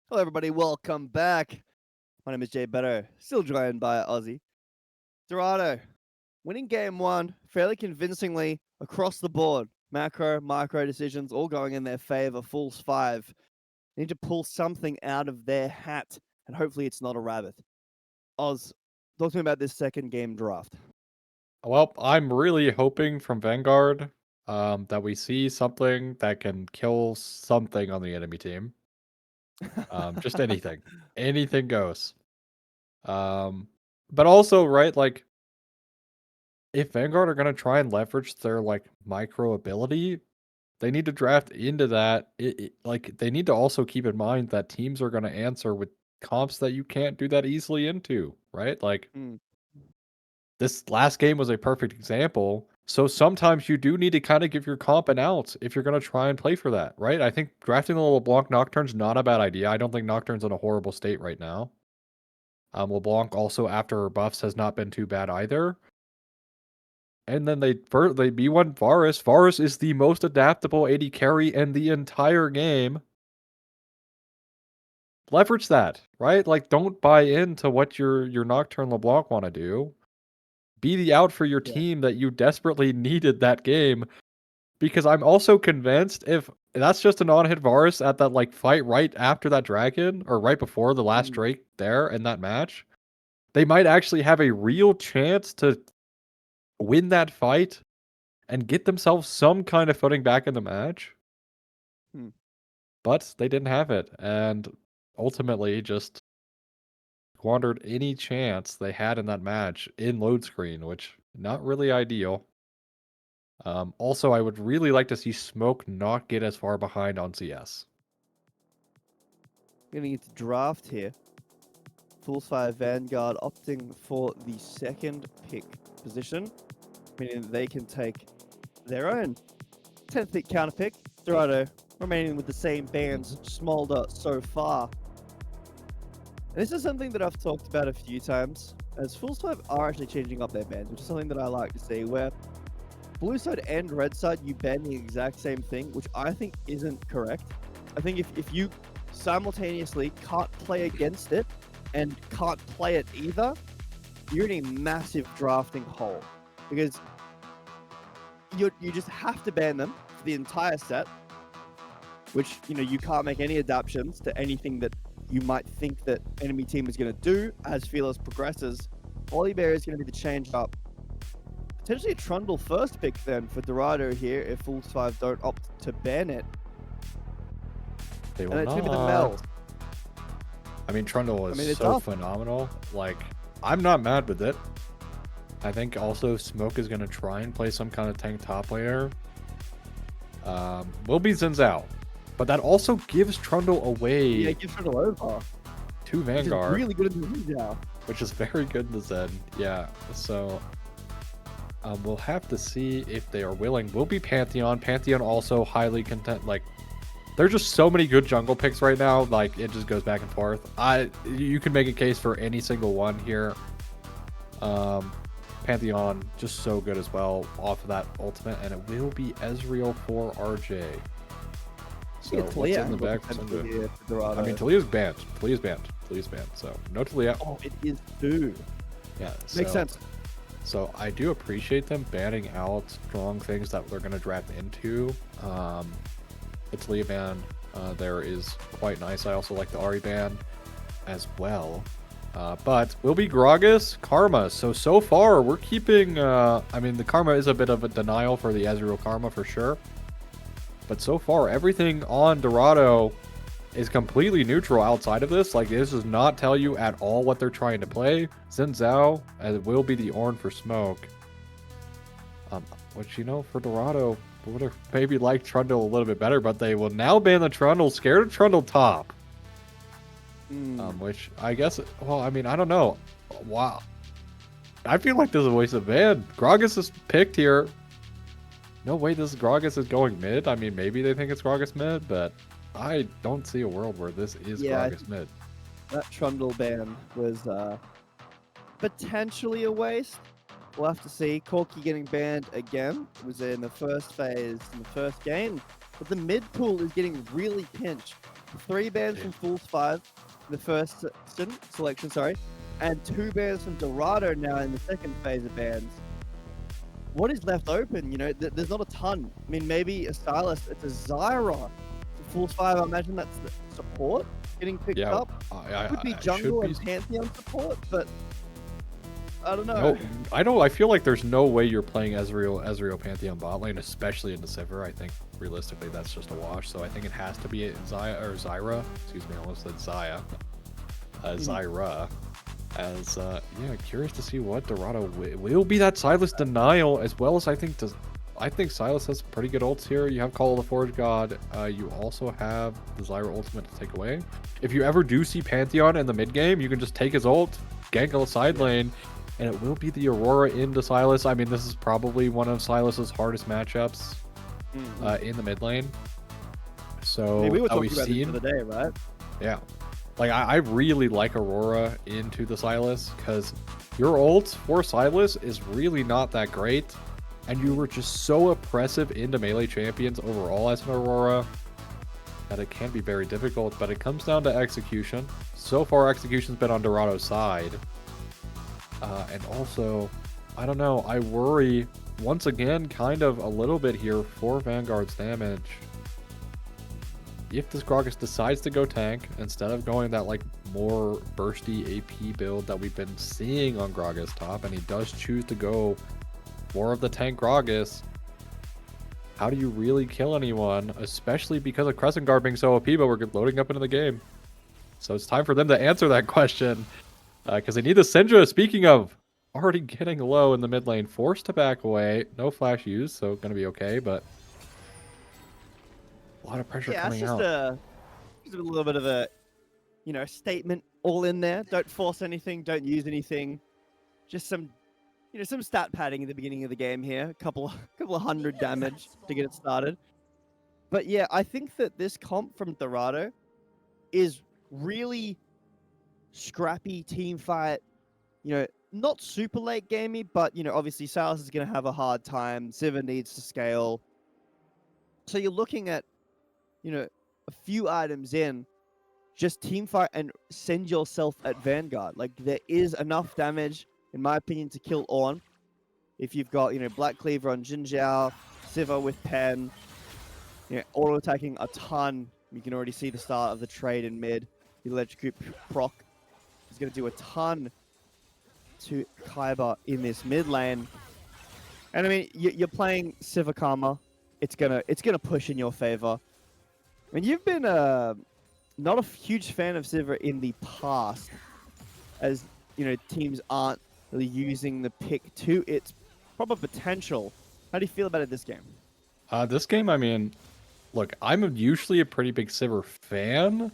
Hello, everybody. Welcome back. My name is Jay Better, still joined by Aussie. Dorado, winning game one fairly convincingly across the board. Macro, micro decisions all going in their favor. Fools 5. They need to pull something out of their hat, and hopefully it's not a rabbit. Oz, talk to me about this second game draft. Well, I'm really hoping from Vanguard that we see something that can kill something on the enemy team. Just anything. Anything goes. But also, right, like, if Vanguard are going to try and leverage their, like, micro ability, they need to draft into that. Like, they need to also keep in mind that teams are going to answer with comps that you can't do that easily into, right? Like, this last game was a perfect example. So sometimes you do need to kind of give your comp an out if you're going to try and play for that, right? I think drafting the LeBlanc Nocturne's not a bad idea. I don't think Nocturne's in a horrible state right now. LeBlanc also, after her buffs, has not been too bad either. And then they B1 Varus. Varus is the most adaptable AD carry in the entire game. Leverage that, right? Like, don't buy into what your Nocturne LeBlanc want to do. Be the out for your team that you desperately needed that game. Because I'm also convinced if that's just an on-hit Varus at that, like, fight right after that dragon, or right before the last Drake there in that match, they might actually have a real chance to win that fight and get themselves some kind of footing back in the match. But they didn't have it, and ultimately just squandered any chance they had in that match in load screen, which not really ideal. Also, I would really like to see Smoke not get as far behind on CS. Getting into draft here. Fools 5 Vanguard opting for the second pick position, meaning that they can take their own 10th pick counter pick. Dorado remaining with the same bands, Smolder so far. And this is something that I've talked about a few times, as Fools 5 are actually changing up their bands, which is something that I like to see, where blue side and red side, you ban the exact same thing, which I think isn't correct. I think if you simultaneously can't play against it and can't play it either, you're in a massive drafting hole. Because you just have to ban them for the entire set, which, you know, you can't make any adaptations to anything that you might think that enemy team is going to do as Fearless progresses. Volibear is going to be the change up. Potentially a Trundle first pick then for Dorado here if Fools 5 don't opt to ban it. They will And it's going to be the not. Mel. I mean, Trundle is it's so tough. phenomenal. Like, I'm not mad with it. I think also Smoke is going to try and play some kind of tank top layer. Will be Zin's out. But that also gives Trundle away Yeah, give Trundle over. to Which is Vanguard, really good in the mid now. which is very good in the Zen. Yeah, so we'll have to see if they are willing. Will be Pantheon. Pantheon also highly content. Like, there's just so many good jungle picks right now. Like, it just goes back and forth. You can make a case for any single one here. Pantheon just so good as well off of that ultimate, and it will be Ezreal for RJ. So what's in the back for Syndra? I mean, Talia's banned. Talia's banned. So no Talia. Oh, it is too. Yeah, Makes sense. So I do appreciate them banning out strong things that they're going to draft into. The Talia ban there is quite nice. I also like the Ahri ban as well. But will be Gragas, Karma. So far we're keeping. I mean, the Karma is a bit of a denial for the Ezreal Karma for sure. But so far, everything on Dorado is completely neutral outside of this. Like, this does not tell you at all what they're trying to play. Xin Zhao, as it will be the Ornn for Smoke. Which, you know, for Dorado, would have maybe liked Trundle a little bit better, but they will now ban the Trundle, scared of Trundle top. Which, I guess, well, I mean, I don't know. Wow. I feel like this is a waste of ban. Gragas is picked here. No way this Gragas is going mid. I mean, maybe they think it's Gragas mid, but I don't see a world where this is Gragas mid. That Trundle ban was potentially a waste. We'll have to see. Corki getting banned again. It was in the first phase, in the first game. But the mid pool is getting really pinched. 3 bans from Fools 5 in the first selection, and 2 bans from Dorado now in the second phase of bans. What is left open? You know, there's not a ton. I mean, maybe a Stylus, it's a Zyra. Fools 5, I imagine that's the support getting picked up. Could be jungle and Pantheon support, but I don't know. No, I feel like there's no way you're playing Ezreal Pantheon bot lane, especially in the Sivir. I think realistically that's just a wash. So I think it has to be Zyra. Excuse me, I almost said Zaya. Zyra. As yeah, curious to see what Dorado will be. That Silas denial, as well as I think Silas has pretty good ults here. You have Call of the Forge God. You also have the Zyra ultimate to take away. If you ever do see Pantheon in the mid game, you can just take his ult, gank on the side lane, and it will be the Aurora into Silas. I mean, this is probably one of Silas's hardest matchups in the mid lane. So we were talking we've about seen this the other day, right? Yeah. Like, I really like Aurora into the Silas, because your ult for Silas is really not that great, and you were just so oppressive into melee champions overall as an Aurora that it can be very difficult, but it comes down to execution. So far, execution's been on Dorado's side. And also, I don't know, I worry, once again, kind of a little bit here for Vanguard's damage. If this Gragas decides to go tank, instead of going that like more bursty AP build that we've been seeing on Gragas top, and he does choose to go more of the tank Gragas, how do you really kill anyone? Especially because of Crescent Guard being so OP, but we're loading up into the game. So it's time for them to answer that question, because they need the Syndra. Speaking of, already getting low in the mid lane, forced to back away. No flash used, so gonna be okay, but a lot of pressure coming out. Just a little bit of a, you know, statement all in there. Don't force anything. Don't use anything. Just some, you know, some stat padding at the beginning of the game here. A couple of hundred damage to get it started. But yeah, I think that this comp from Dorado is really scrappy team fight. You know, not super late gamey, but you know, obviously Silas is going to have a hard time. Sivir needs to scale. So you're looking at, you know, a few items in, just team fight and send yourself at Vanguard. Like, there is enough damage, in my opinion, to kill Ornn. If you've got, you know, Black Cleaver on Jin Zhao, Sivir with Pen, you know, auto-attacking a ton. You can already see the start of the trade in mid. The Electrocute proc is going to do a ton to Kaiba in this mid lane. And I mean, you're playing Sivir Karma. It's gonna push in your favor. I mean, you've been not a huge fan of Sivir in the past, as you know, teams aren't really using the pick to its proper potential. How do you feel about it this game? This game, I mean, look, I'm usually a pretty big Sivir fan.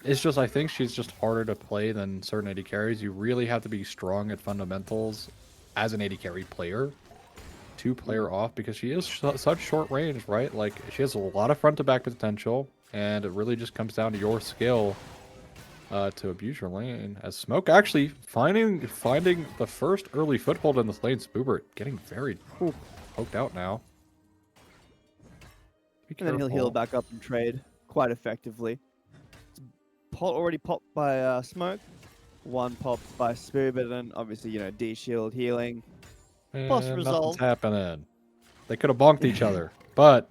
It's just I think she's just harder to play than certain AD carries. You really have to be strong at fundamentals as an AD carry player to play her off because she is such short range, right? Like she has a lot of front to back potential, and it really just comes down to your skill to abuse your lane. As Smoke actually finding the first early foothold in this lane, Spoobert getting very poked out now. Be And then he'll heal back up and trade quite effectively. Already popped by Smoke. One popped by Spirit, and obviously, you know, D shield healing. Plus nothing's resolve. happening. They could have bonked each other, but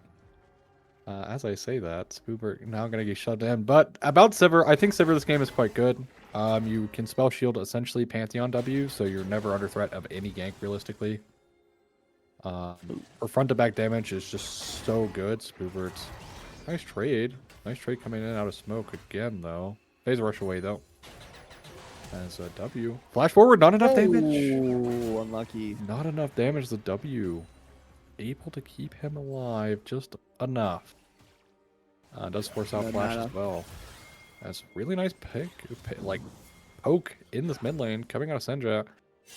as I say that, Spoobert now going to get shut in. But about Sivir, I think Sivir this game is quite good. You can spell shield essentially Pantheon W, so you're never under threat of any gank realistically. Her front to back damage is just so good. Spoobert's nice trade. Nice trade coming in out of smoke again though. Phase rush away though. As a W. Flash forward, not enough damage. Oh, unlucky. Not enough damage as a W. Able to keep him alive just enough. Does force out flash as well. That's really nice like poke in this mid lane coming out of Senja.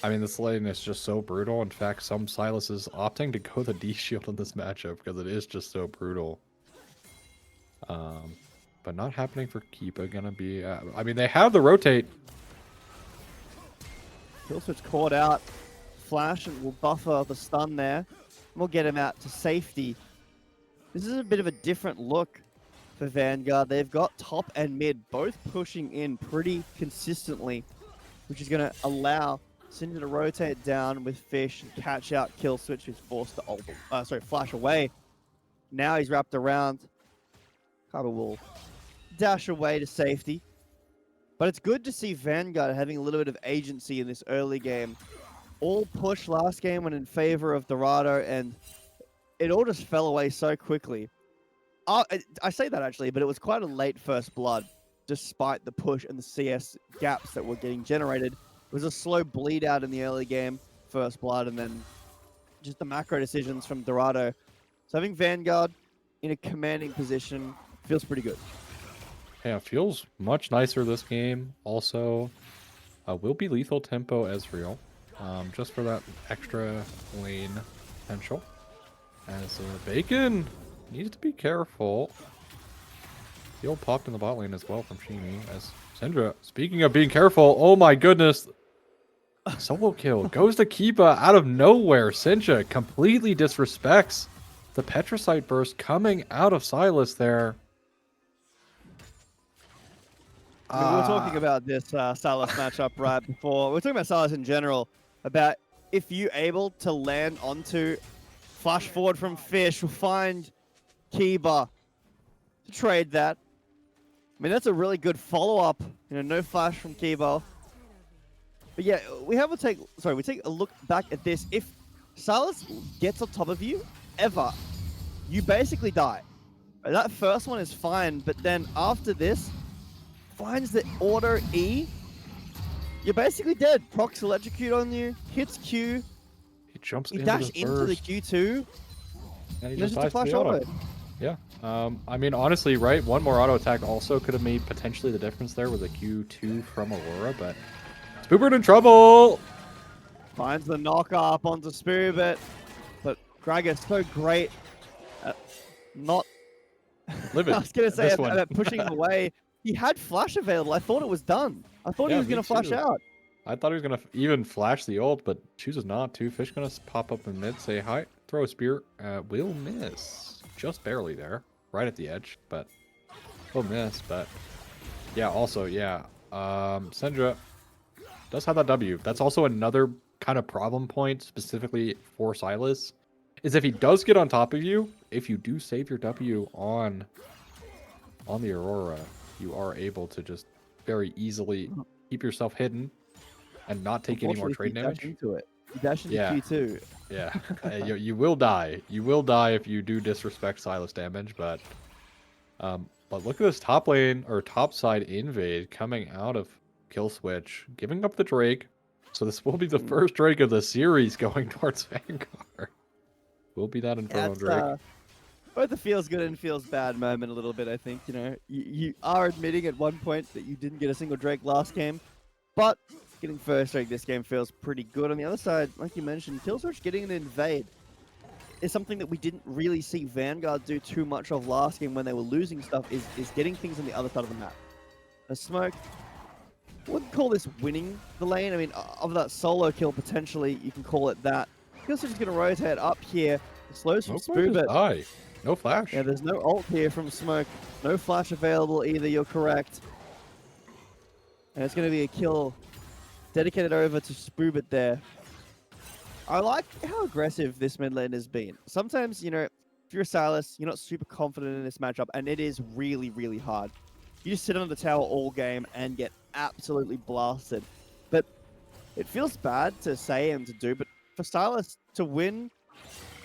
I mean, this lane is just so brutal. In fact, some Silas is opting to go the D shield in this matchup because it is just so brutal. But not happening for Keepa. Gonna be. I mean, they have the rotate. Kill switch caught out. Flash and will buffer the stun there. We'll get him out to safety. This is a bit of a different look for Vanguard. They've got top and mid both pushing in pretty consistently, which is going to allow Cinder to rotate down with Fish and catch out kill switch, who's forced to flash away. Now he's wrapped around. Kaba will dash away to safety. But it's good to see Vanguard having a little bit of agency in this early game. All push last game went in favor of Dorado, and it all just fell away so quickly. I say that actually, but it was quite a late first blood, despite the push and the CS gaps that were getting generated. It was a slow bleed out in the early game, first blood, and then just the macro decisions from Dorado. So having Vanguard in a commanding position feels pretty good. Yeah, it feels much nicer this game. Also, will be lethal tempo Ezreal. Just for that extra lane potential. As Bacon needs to be careful. The old popped in the bot lane as well from Shimi. As Syndra, speaking of being careful, oh my goodness. Solo kill goes to Keepa out of nowhere. Syndra completely disrespects the Petricite burst coming out of Silas there. We were talking about this Salas matchup right before. We were talking about Salas in general, about if you able to land onto flash forward from Fish, we'll find Kiba to trade that. I mean, that's a really good follow-up. You know, no flash from Kiba. But yeah, we take a look back at this. If Salas gets on top of you, ever, you basically die. That first one is fine, but then after this, finds the auto E, you're basically dead. Procs electrocute on you, hits Q. He jumps into the Q2. And he just dies to the auto. Yeah. I mean, honestly, right? One more auto attack also could have made potentially the difference there with a Q2 from Aurora, but Spoobert in trouble! Finds the knock up onto Spirit, but Greg is so great at not... Live it. I was going to say about pushing him away. He had flash available. I thought it was done. I thought he was going to flash out. I thought he was going to even flash the ult, but chooses not to. Fish going to pop up in mid, say hi, throw a spear. Will miss. Just barely there. Right at the edge, but will miss. But yeah, also, yeah. Syndra does have that W. That's also another kind of problem point, specifically for Silas, is if he does get on top of you, if you do save your W on the Aurora, you are able to just very easily keep yourself hidden and not take any more trade damage. Into it. You dash into Q2. Yeah. You will die. You will die if you do disrespect Silas damage, but look at this top lane or top side invade coming out of kill switch, giving up the Drake. So this will be the first Drake of the series going towards Vanguard. Will be that Inferno Drake. both the feels good and feels bad moment a little bit, I think. You know, you are admitting at one point that you didn't get a single Drake last game, but getting first Drake this game feels pretty good. On the other side, like you mentioned, Killswitch getting an invade is something that we didn't really see Vanguard do too much of last game when they were losing stuff, is getting things on the other side of the map. A smoke, I wouldn't call this winning the lane. I mean, of that solo kill, potentially, you can call it that. Killswitch is going to rotate up here. It slows from Smoke might just Spoobit. die. No flash. Yeah, there's no ult here from Smoke. No flash available either, you're correct. And it's going to be a kill dedicated over to Spoobit there. I like how aggressive this mid lane has been. Sometimes, you know, if you're a Silas, you're not super confident in this matchup, and it is really, really hard. You just sit on the tower all game and get absolutely blasted. But it feels bad to say and to do, but for Silas to win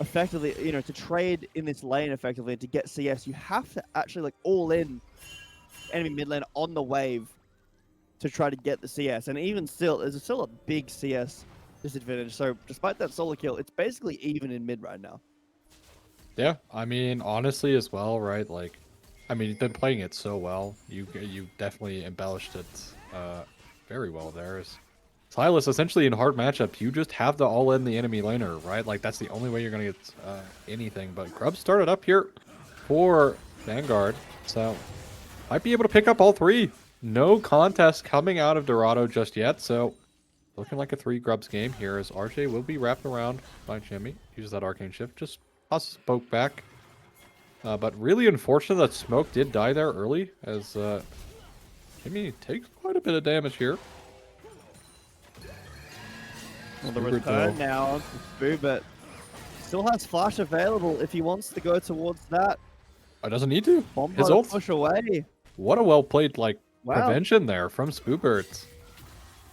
effectively, you know, to trade in this lane effectively and to get CS, you have to actually like all in enemy mid lane on the wave to try to get the CS. And even still, there's still a big CS disadvantage. So despite that solo kill, it's basically even in mid right now. Yeah, I mean, honestly as well, right? Like, I mean, you've been playing it so well. You definitely embellished it very well there. Silas, essentially in hard matchup, you just have to all in the enemy laner, right? Like, that's the only way you're going to get anything. But Grub started up here for Vanguard, so might be able to pick up all three. No contest coming out of Dorado just yet, so looking like a 3 Grubs game here as RJ will be wrapped around by Jimmy. Uses that arcane shift, just tosses Smoke back. But really unfortunate that Smoke did die there early, as Jimmy takes quite a bit of damage here. Well, the return now on Spoobit. Still has flash available if he wants to go towards that. Oh, doesn't need to. Bomb His ult. push away. What a well played like Wow. prevention there from Spoobert.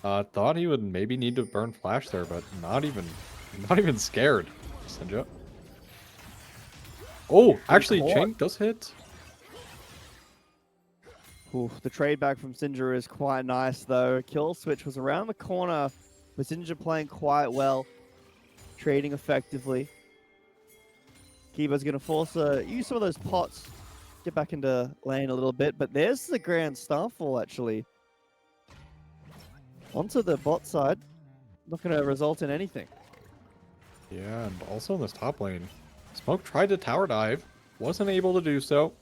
Thought he would maybe need to burn flash there, but not even scared. Sinja. Oh, actually, Chain does hit. Oof, the trade back from Sinja is quite nice though. Kill switch was around the corner, with Sinja playing quite well, trading effectively. Kiba's going to force use some of those pots, get back into lane a little bit, but there's the Grand Starfall actually. Onto the bot side, not going to result in anything. Yeah, and also in this top lane, Smoke tried to tower dive, wasn't able to do so.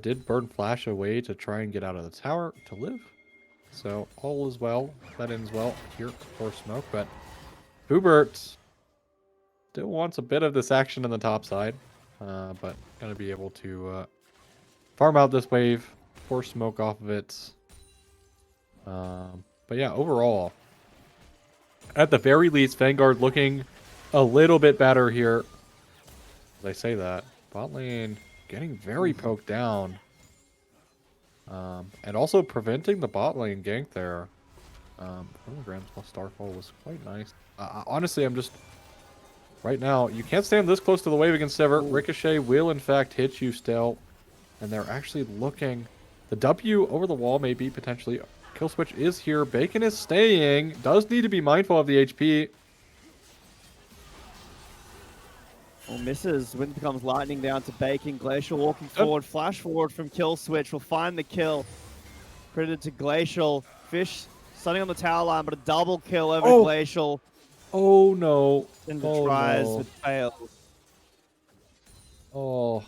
Did burn flash away to try and get out of the tower to live. So all is well. That ends well here for Smoke, but Spoobert still wants a bit of this action on the top side, but gonna be able to farm out this wave, force Smoke off of it. But yeah, overall, at the very least, Vanguard looking a little bit better here. As I say that, bot lane getting very poked down. And also preventing the bot lane gank there. From the Grand Starfall was quite nice. Honestly, I'm just... Right now, you can't stand this close to the wave against Sever. Ricochet will, in fact, hit you still. And they're actually looking... The W over the wall maybe, potentially. Kill switch is here. Bacon is staying. Does need to be mindful of the HP. Well, misses. Wind becomes lightning down to Bacon. Glacial walking forward. Flash forward from Kill Switch. Will find the kill. Credited to Glacial. Fish starting on the tower line, but a double kill over Glacial. Oh no. And the tries but fails. Oh,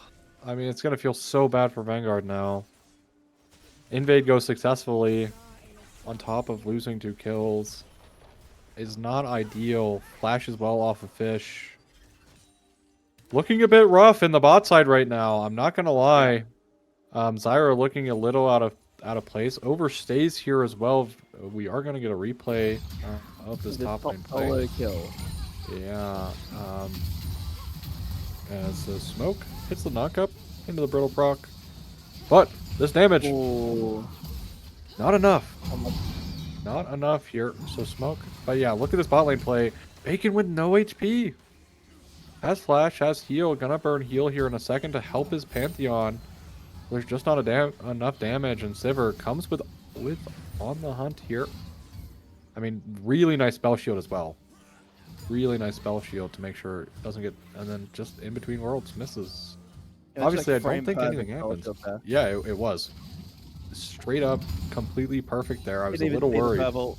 I mean, it's going to feel so bad for Vanguard now. Invade goes successfully on top of losing 2 kills. Is not ideal. Flash is well off of Fish. Looking a bit rough in the bot side right now. I'm not going to lie. Zyra looking a little out of place. Overstays here as well. We are going to get a replay of this top lane play. Kill. Yeah. As the Smoke hits the knockup into the brittle proc. But this damage, not enough. Not enough here. So Smoke. But yeah, look at this bot lane play. Bacon with no HP. Has flash, has heal. Gonna burn heal here in a second to help his Pantheon. There's just not enough damage, and Sivir comes with on the hunt here. I mean, really nice spell shield as well. Really nice spell shield to make sure it doesn't get, and then just in between worlds misses. obviously, I don't frame think perfect anything happened. up there. Yeah, it was straight up, completely perfect there. I was a Didn't even little see the worried. bubble.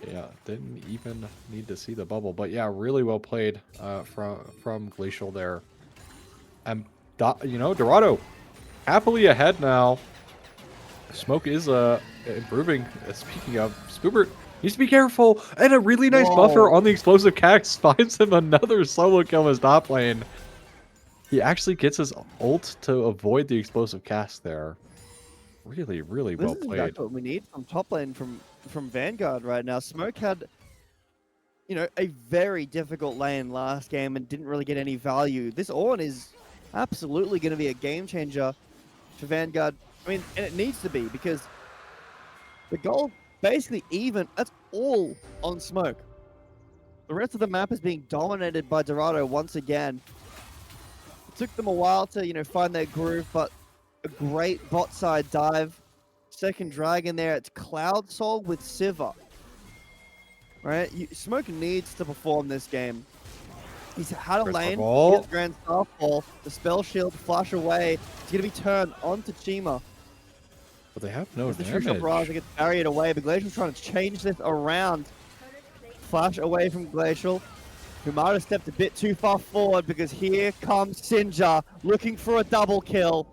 Yeah, didn't even need to see the bubble, but yeah, really well played from Glacial there. And you know, Dorado happily ahead now. Smoke is improving. Speaking of, Spoobert needs to be careful, and a really nice buffer Whoa. on the explosive cax finds him another solo kill in his top lane. He actually gets his ult to avoid the explosive cast there. Really, really This well is played. exactly what we need from top lane from Vanguard right now. Smoke had, a very difficult lane last game and didn't really get any value. This Ornn is absolutely going to be a game changer for Vanguard. I mean, and it needs to be because the goal basically even. That's all on Smoke. The rest of the map is being dominated by Dorado once again. It took them a while to, find their groove, but a great bot side dive. Second dragon there. It's Cloud Soul with Sivir. Right? Smoke needs to perform this game. He's had a lane. He has Grand Starfall. The spell shield flash away. It's going to be turned onto Chima. But they have no The damage. True Shot Barrage gets barriered away, but Glacial's trying to change this around. Flash away from Glacial, who might have stepped a bit too far forward because here comes Sinja looking for a double kill.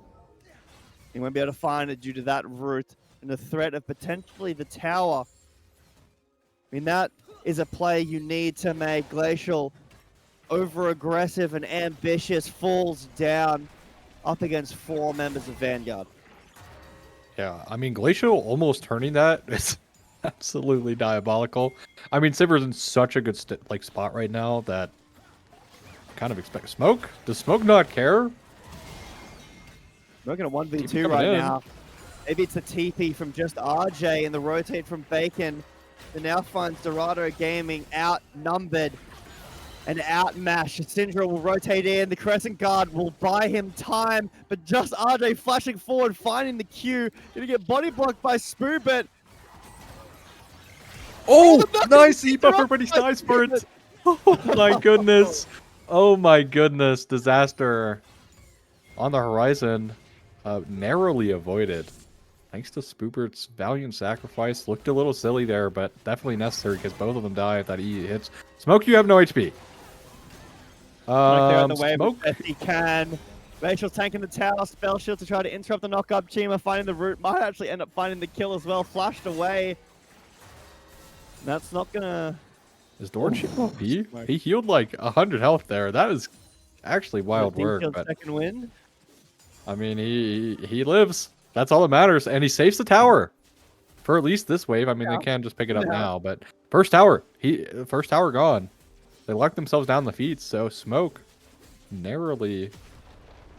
He won't be able to find it due to that route and the threat of potentially the tower. I mean, that is a play you need to make. Glacial, over-aggressive and ambitious, falls down up against 4 members of Vanguard. Yeah, I mean, Glacial almost turning that is absolutely diabolical. I mean, Sivir's in such a good spot right now that I kind of expect Smoke. Does Smoke not care? We're going to 1v2 right now. Maybe it's a TP from just RJ and the rotate from Bacon. And now finds Dorado Gaming outnumbered and outmatched. Syndra will rotate in. The Crescent Guard will buy him time. But just RJ flashing forward, finding the Q. Gonna get body blocked by Spoobert. Oh, nice E-buff, everybody's nice for it. Oh my goodness. Oh my goodness. Disaster on the horizon. Narrowly avoided. Thanks to Spoobert's valiant sacrifice. Looked a little silly there, but definitely necessary because both of them die if that E hits. Smoke, you have no HP. On the way Smoke. as best he can. Glacial tanking the tower, spell shield to try to interrupt the knock-up. Chima finding the route, might actually end up finding the kill as well. Flashed away. That's not gonna... Is Dorch He healed like 100 health there. That is actually wild work. But second win. I mean, he lives. That's all that matters. And he saves the tower for at least this wave. I mean, they can just pick it up now, but first tower gone. They locked themselves down the feet. So Smoke narrowly,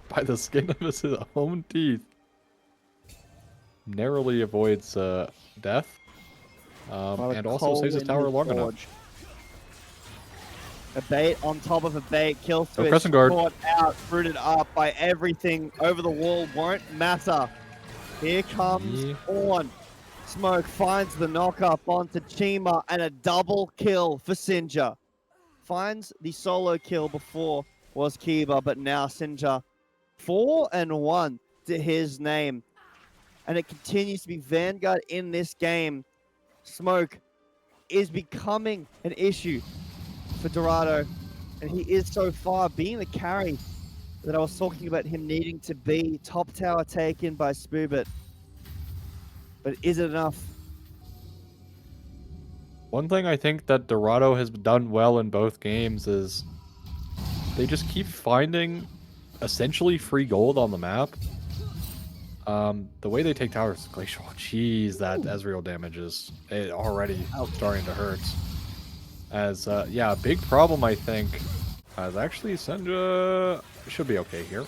by the skin of his own teeth, narrowly avoids death. And also saves his tower long enough. A bait on top of a bait. Kill switch. Crescent Guard. Caught out, rooted up by everything over the wall. Won't matter. Here comes Ornn. Smoke finds the knock-up onto Chima and a double kill for Sinja. Finds the solo kill before was Kiba, but now Sinja 4-1 to his name. And it continues to be Vanguard in this game. Smoke is becoming an issue for Dorado, and he is so far being the carry that I was talking about him needing to be. Top tower taken by Spoobert, but is it enough? One thing I think that Dorado has done well in both games is they just keep finding essentially free gold on the map. The way they take towers, Glacial, jeez, that Ezreal damage is already starting to hurt. As, yeah, a big problem, I think, as actually Senja should be okay here.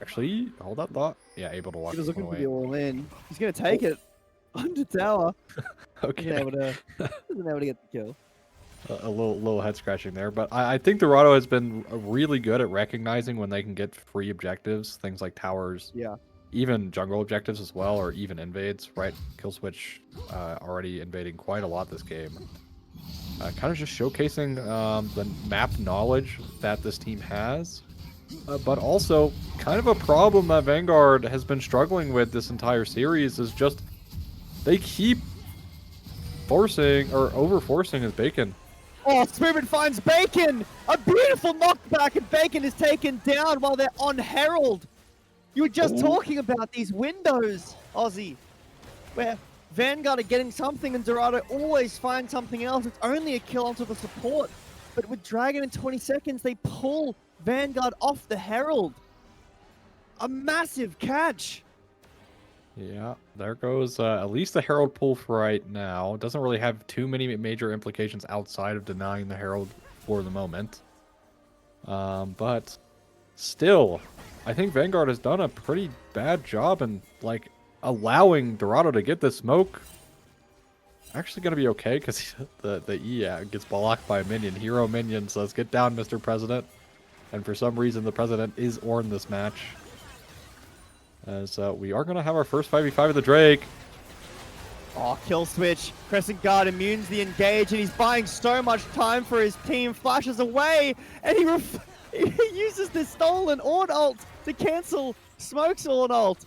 Actually, hold that thought. Yeah, able to walk He was looking away. for the all-in. He's going to take it under tower. Okay. Wasn't able to get the kill. A little head scratching there, but I think Dorado has been really good at recognizing when they can get free objectives, things like towers. Yeah. Even jungle objectives as well, or even invades, right? Kill switch already invading quite a lot this game. Kind of just showcasing the map knowledge that this team has. but also kind of a problem that Vanguard has been struggling with this entire series is just they keep forcing or over forcing his bacon. Oh, Spoobin finds Bacon! A beautiful knockback, and Bacon is taken down while they're on Herald. You were just talking about these windows, Aussie, where Vanguard are getting something and Dorado always finds something else. It's only a kill onto the support. But with Dragon in 20 seconds, they pull Vanguard off the Herald. A massive catch. Yeah, there goes at least the Herald pull for right now. Doesn't really have too many major implications outside of denying the Herald for the moment. But still, I think Vanguard has done a pretty bad job in like allowing Dorado to get this smoke. Actually going to be okay because the E gets blocked by a minion. Hero minion says, "Get down, Mr. President." And for some reason, the President is Ornn this match. As we are going to have our first 5v5 of the Drake. Oh, kill switch. Crescent Guard immunes the engage, and he's buying so much time for his team. Flashes away, and he uses the stolen Ornn ult to cancel Smoke's Ornn ult.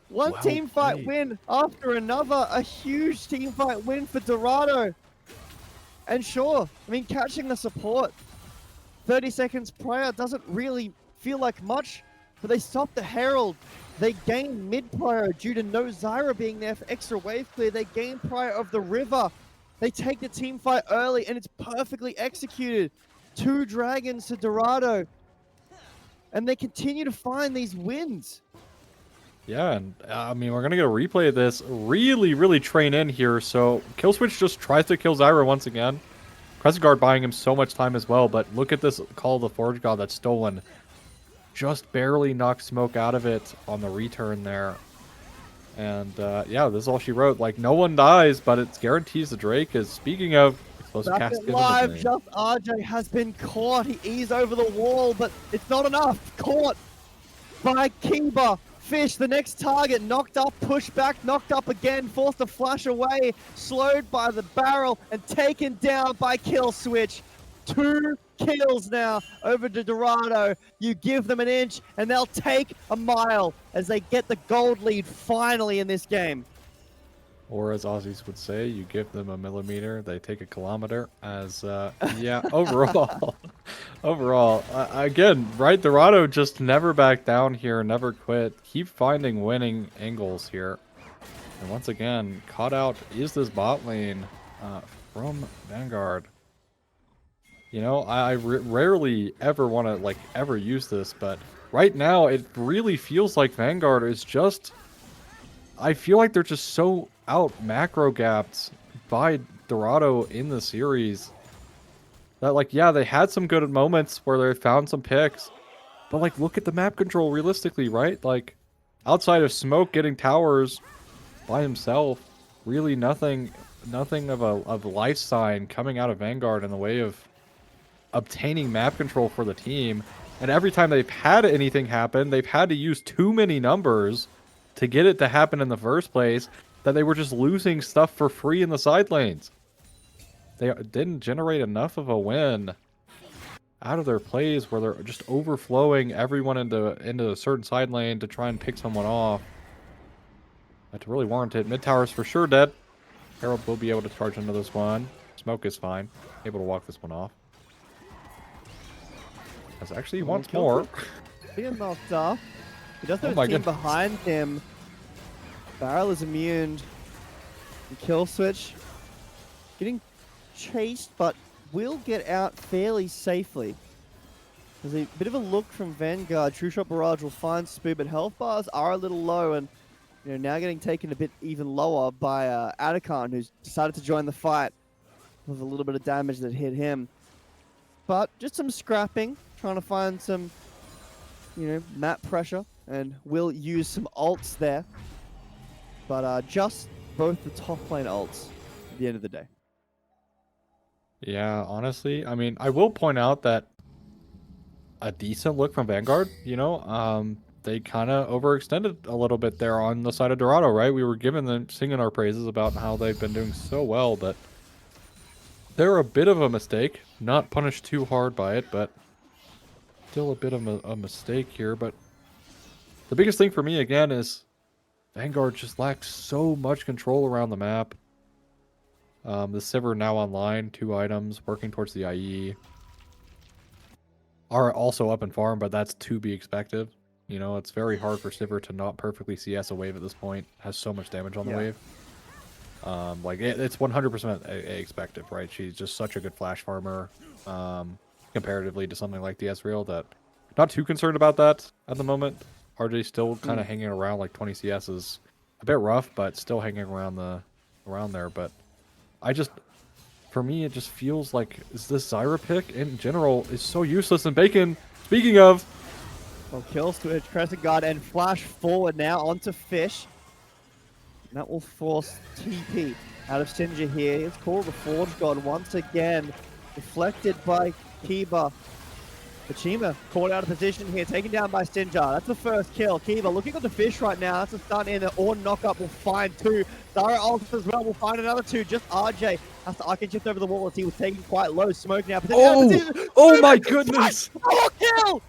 One Well team fight played. win after another. A huge team fight win for Dorado. And sure, I mean, catching the support 30 seconds prior doesn't really feel like much, but they stop the Herald. They gain mid prior due to no Zyra being there for extra wave clear. They gain prior of the river. They take the team fight early, and it's perfectly executed. 2 dragons to Dorado. And they continue to find these wins. Yeah, and I mean, we're going to get a replay of this. Really train in here. So Killswitch just tries to kill Zyra once again. Crescent Guard buying him so much time as well, but look at this Call of the Forge God that's stolen. Just barely knocked Smoke out of it on the return there. And yeah, this is all she wrote. Like, no one dies, but it guarantees the Drake is, speaking of, supposed to Back cast it Skins live, with me. just RJ has been caught. He eased over the wall, but it's not enough. Caught by Kiba. Fish, the next target, knocked up, pushed back, knocked up again, forced to flash away, slowed by the barrel, and taken down by Kill Switch. 2 kills now over to Dorado. You give them an inch, and they'll take a mile as they get the gold lead finally in this game. Or as Aussies would say, you give them a millimeter, they take a kilometer. As, yeah, overall, again, right, Dorado just never back down here, never quit. Keep finding winning angles here. And once again, caught out is this bot lane from Vanguard. You know, I rarely ever want to, like, ever use this, but right now it really feels like Vanguard is just... I feel like they're just so out macro gapped by Dorado in the series that, like, yeah, they had some good moments where they found some picks, but, like, look at the map control realistically, right? Like, outside of Smoke getting towers by himself, really nothing of a life sign coming out of Vanguard in the way of obtaining map control for the team. And every time they've had anything happen, they've had to use too many numbers to get it to happen in the first place, that they were just losing stuff for free in the side lanes. They didn't generate enough of a win out of their plays where they're just overflowing everyone into a certain side lane to try and pick someone off. To really warrant it. Mid tower's for sure dead. Herald will be able to charge into this one. Smoke is fine. Able to walk this one off. As actually wants more. Being knocked off. He does have Oh my a team goodness. behind him. Barrel is immune. And Kill Switch getting chased, but will get out fairly safely. There's a bit of a look from Vanguard. True Shot Barrage will find Spoo, but health bars are a little low, and now getting taken a bit even lower by Atakan, who's decided to join the fight with a little bit of damage that hit him. But just some scrapping, trying to find some, map pressure, and will use some ults there. But just both the top lane ults at the end of the day. Yeah, honestly, I mean, I will point out that a decent look from Vanguard, they kind of overextended a little bit there on the side of Dorado, right? We were singing our praises about how they've been doing so well, but they're a bit of a mistake. Not punished too hard by it, but still a bit of a mistake here, but the biggest thing for me, again, is Vanguard just lacks so much control around the map. The Sivir now online, 2 items, working towards the IE. Are also up in farm, but that's to be expected. You know, it's very hard for Sivir to not perfectly CS a wave at this point. Has so much damage on the wave. Like, it's 100% expected, right? She's just such a good flash farmer, comparatively to something like the Ezreal, that not too concerned about that at the moment. RJ still kind of hanging around, like 20 CS is a bit rough, but still hanging around there. But for me, it just feels like this Zyra pick in general is so useless. And Bacon, speaking of, Well, kill switch, Crescent Guard, and flash forward now onto Fish. And that will force TP out of Sinja here. It's called the Forge God once again. Deflected by Kiba. Pachima caught out of position here, taken down by Sinja. That's the first kill. Kiba looking on the Fish right now. That's a stun in. Or knockup will find 2. Zyra ult as well will find another 2. Just RJ has to arc shift over the wall as he was taking quite low smoke now. Oh my goodness! Oh, kill!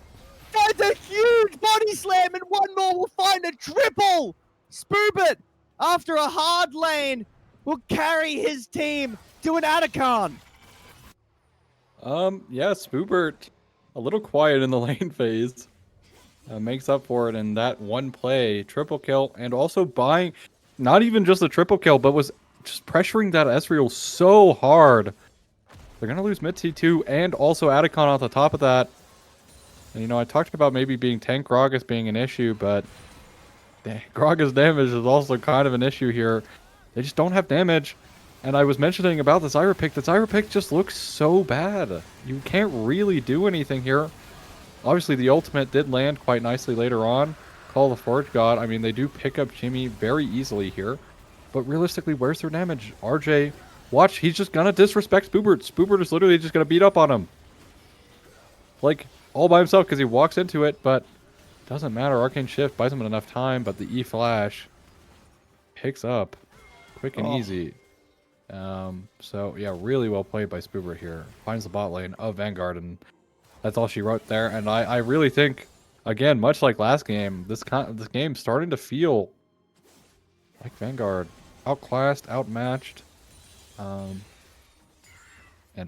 Finds a huge body slam, and one more will find a triple! Spoobit, after a hard lane, will carry his team to an Atacon. Yeah, Spoobert, a little quiet in the lane phase. Makes up for it in that one play. Triple kill, and also buying, not even just a triple kill, but was just pressuring that Ezreal so hard. They're going to lose mid T2 and also Atacon on the top of that. And, you know, I talked about maybe being tank Gragas being an issue, but Gragas damage is also kind of an issue here. They just don't have damage. And I was mentioning about the Zyra pick. The Zyra pick just looks so bad. You can't really do anything here. Obviously, the ultimate did land quite nicely later on. Call the Forge God. I mean, they do pick up Jimmy very easily here. But realistically, where's their damage? RJ, watch. He's just going to disrespect Spoobert. Spoobert is literally just going to beat up on him. Like, all by himself because he walks into it, but doesn't matter. Arcane Shift buys him enough time, but the E-Flash picks up quick and easy. So, yeah, really well played by Spoobert here. Finds the bot lane of Vanguard, and that's all she wrote there. And I really think, again, much like last game, this game's starting to feel like Vanguard. Outclassed, outmatched, and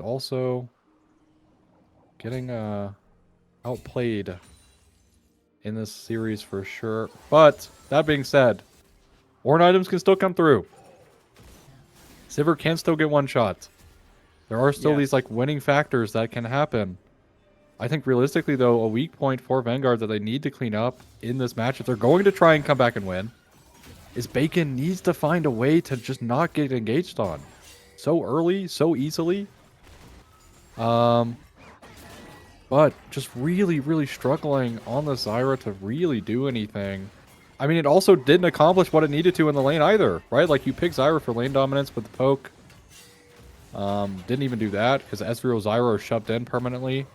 also getting outplayed in this series for sure. But that being said, Ornn items can still come through. Sivir can still get one shot. There are still these like winning factors that can happen. I think realistically though, a weak point for Vanguard that they need to clean up in this match if they're going to try and come back and win is Bacon needs to find a way to just not get engaged on so early, so easily. But just really, really struggling on the Zyra to really do anything. I mean, it also didn't accomplish what it needed to in the lane either, right? Like, you pick Zyra for lane dominance with the poke. Didn't even do that, because Ezreal Zyra are shoved in permanently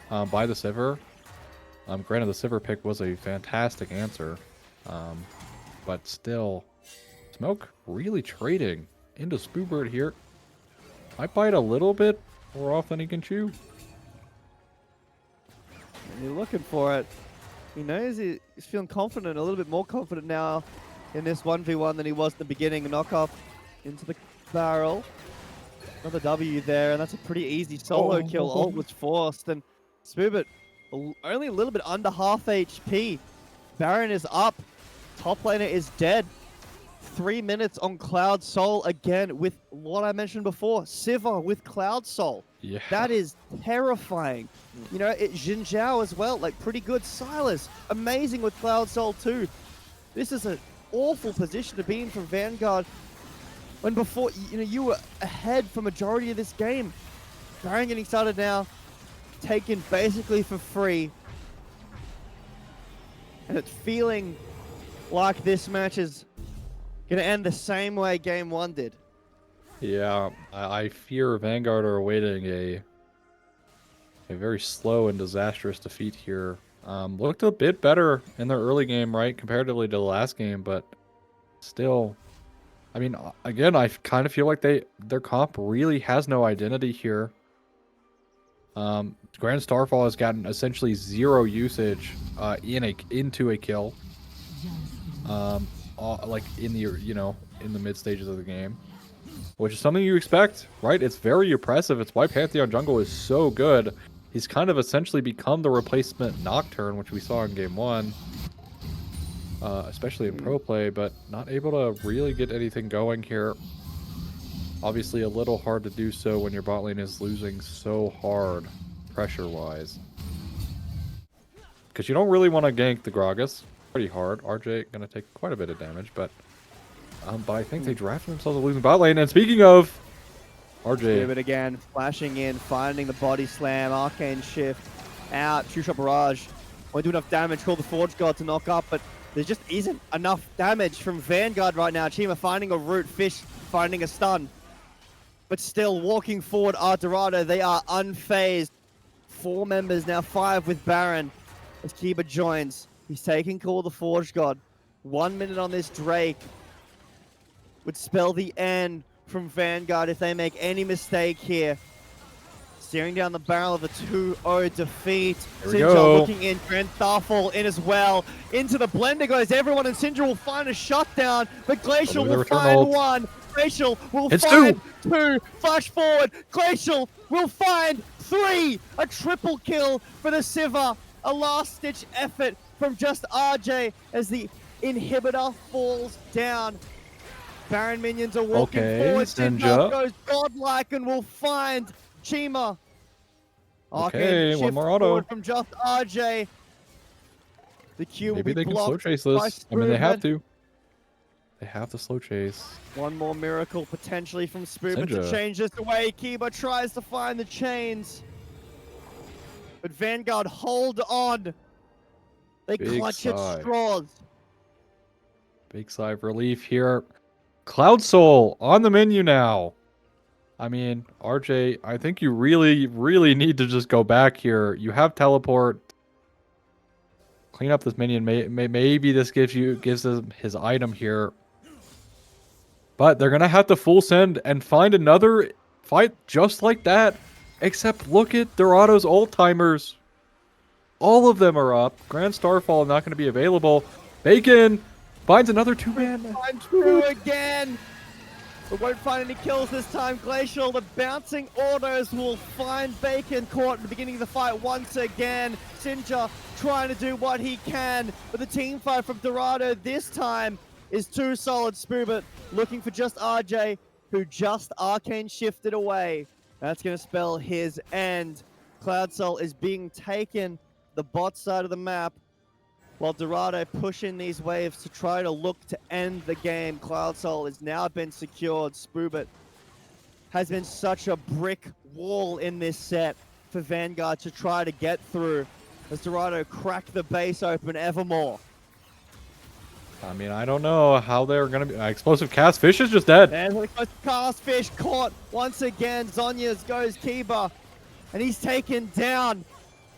by the Sivir. Granted, the Sivir pick was a fantastic answer. But still, Smoke really trading into Spoobert here. Might bite a little bit more off than he can chew. And you're looking for it. He knows he's feeling confident, a little bit more confident now in this 1v1 than he was in the beginning. Knock off into the barrel. Another W there, and that's a pretty easy solo kill. Ult was forced, and Spoobert only a little bit under half HP. Baron is up. Top laner is dead. 3 minutes on Cloud Soul again with what I mentioned before. Sivir with Cloud Soul. Yeah. That is terrifying. You know, Jin Zhao as well, like pretty good. Silas, amazing with Cloud Soul too. This is an awful position to be in for Vanguard. When before, you know, you were ahead for majority of this game. Baron getting started now, taken basically for free. And it's feeling like this match is going to end the same way Game 1 did. Yeah, I fear Vanguard are awaiting a very slow and disastrous defeat here. Looked a bit better in their early game, right, comparatively to the last game, but still, I mean, again, I kind of feel like their comp really has no identity here. Grand Starfall has gotten essentially 0 usage into a kill. Like in the mid stages of the game, which is something you expect, right? It's very impressive. It's why Pantheon Jungle is so good. He's kind of essentially become the replacement Nocturne, which we saw in game 1, especially in pro play, but not able to really get anything going here. Obviously a little hard to do so when your bot lane is losing so hard pressure-wise. Because you don't really want to gank the Gragas. Pretty hard. RJ gonna take quite a bit of damage, but I think they drafted themselves a losing bot lane. And speaking of RJ, But again, flashing in, finding the body slam, arcane shift, out, two-shot barrage. Won't do enough damage, call the Forge God to knock up, but there just isn't enough damage from Vanguard right now. Chima finding a root, Fish finding a stun. But still walking forward are Dorado. They are unfazed. 4 members, now 5 with Baron. As Kiba joins, he's taking call the Forge God. 1 minute on this Drake would spell the end from Vanguard if they make any mistake here. Staring down the barrel of a 2-0 defeat. Sinjar looking in, Grand Starfall in as well. Into the blender goes everyone, and Sinjar will find a shutdown, but Glacial will find one. Glacial will find two. Flash forward. Glacial will find 3. A triple kill for the Sivir. A last-ditch effort from just RJ as the inhibitor falls down. Baron minions are walking forward. Sinjar goes godlike and will find Chima. Okay, one more auto from just RJ. The Q Maybe will be they can slow chase this. I mean, they have to. They have to slow chase. One more miracle potentially from Spoobin to change this away. Kiba tries to find the chains. But Vanguard hold on. They clutch at straws. Big sigh of relief here. Cloud Soul on the menu now. I mean, RJ, I think you really, really need to just go back here. You have teleport. Clean up this minion. Maybe this gives him his item here. But they're gonna have to full send and find another fight just like that. Except look at Dorado's old timers. All of them are up. Grand Starfall not going to be available. Bacon finds another 2-man. Find 2 again. But won't find any kills this time. Glacial, the bouncing autos will find Bacon caught at the beginning of the fight once again. Sinjar trying to do what he can. But the team fight from Dorado this time is too solid. Spoobit looking for just RJ, who just arcane shifted away. That's going to spell his end. Cloud Soul is being taken the bot side of the map, while Dorado pushing these waves to try to look to end the game. Cloud Soul has now been secured. Spoobit has been such a brick wall in this set for Vanguard to try to get through as Dorado crack the base open ever more. I mean, I don't know how they're going to be. Explosive Cast Fish is just dead. And the Cast Fish caught once again. Zonya's goes Kiba, and he's taken down.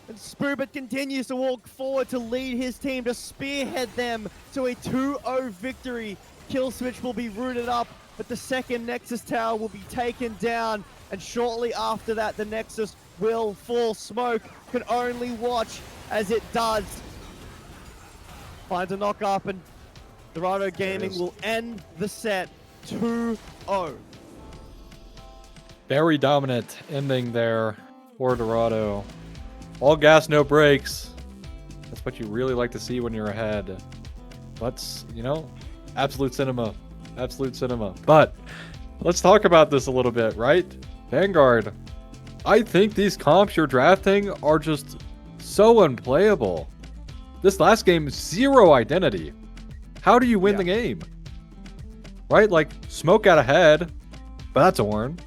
And Spoobit continues to walk forward to lead his team, to spearhead them to a 2-0 victory. Kill switch will be rooted up, but the second Nexus tower will be taken down. And shortly after that, the Nexus will fall. Smoke can only watch as it does. Finds a knock up, and Dorado Gaming will end the set 2-0. Very dominant ending there for Dorado. All gas, no brakes. That's what you really like to see when you're ahead. But, you know, absolute cinema. Absolute cinema. But let's talk about this a little bit, right? Vanguard. I think these comps you're drafting are just so unplayable. This last game, 0 identity. How do you win the game? Right? Like, Smoke got ahead, but that's Ornn.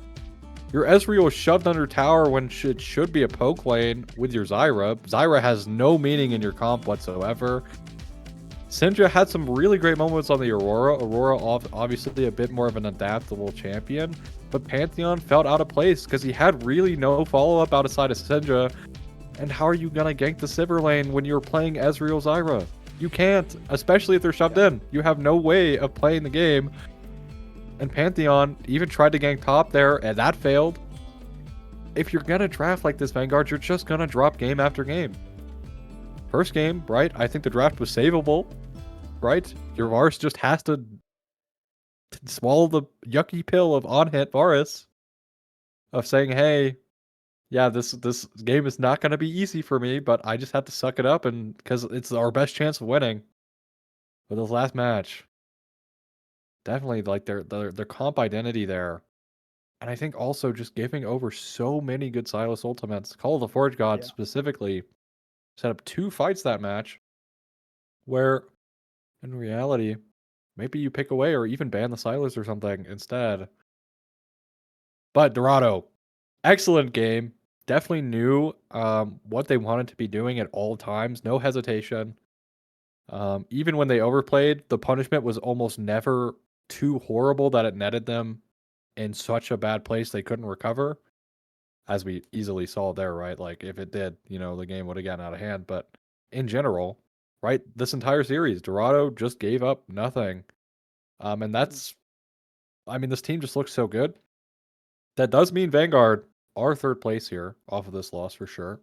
Your Ezreal shoved under tower when it should be a poke lane with your Zyra. Zyra has no meaning in your comp whatsoever. Syndra had some really great moments on the Aurora. Aurora obviously a bit more of an adaptable champion, but Pantheon felt out of place because he had really no follow-up outside of Syndra. And how are you going to gank the Sivir lane when you're playing Ezreal Zyra? You can't, especially if they're shoved in. You have no way of playing the game. And Pantheon even tried to gank top there, and that failed. if you're gonna draft like this, Vanguard, you're just gonna drop game after game. First game, right? I think the draft was savable, right? Your Varus just has to swallow the yucky pill of on-hit Varus of saying, hey, yeah, this game is not going to be easy for me, but I just have to suck it up, and because it's our best chance of winning. But this last match, definitely like their comp identity there, and I think also just giving over so many good Silas ultimates. Call of the Forge God Yeah. specifically set up 2 fights that match, where in reality, maybe you pick away or even ban the Silas or something instead. But Dorado, excellent game. Definitely knew what they wanted to be doing at all times. No hesitation. Even when they overplayed, the punishment was almost never too horrible that it netted them in such a bad place they couldn't recover. As we easily saw there, right? Like if it did, the game would have gotten out of hand. But in general, right, this entire series, Dorado just gave up nothing. And that's, I mean, this team just looks so good. That does mean Vanguard are third place here off of this loss for sure.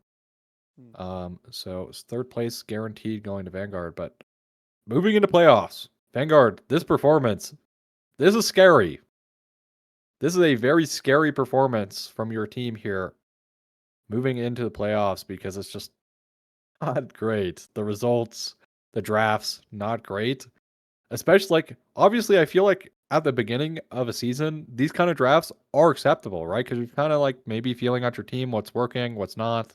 So it's third place guaranteed going to Vanguard. But moving into playoffs, Vanguard, this performance, this is scary. This is a very scary performance from your team here moving into the playoffs because it's just not great. The results, the drafts, not great. Especially obviously, I feel like at the beginning of a season, these kind of drafts are acceptable, right? Because you're kind of maybe feeling out your team, what's working, what's not.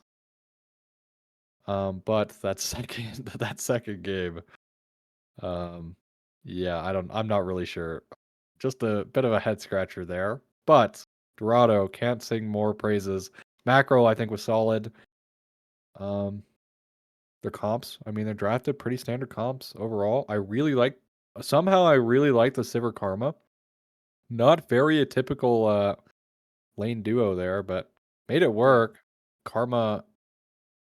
But that second game, yeah, I'm not really sure. Just a bit of a head scratcher there. But Dorado can't sing more praises. Macro, I think, was solid. Their comps, I mean, they're drafted pretty standard comps overall. I really like the Sivir Karma. Not very atypical lane duo there, but made it work. Karma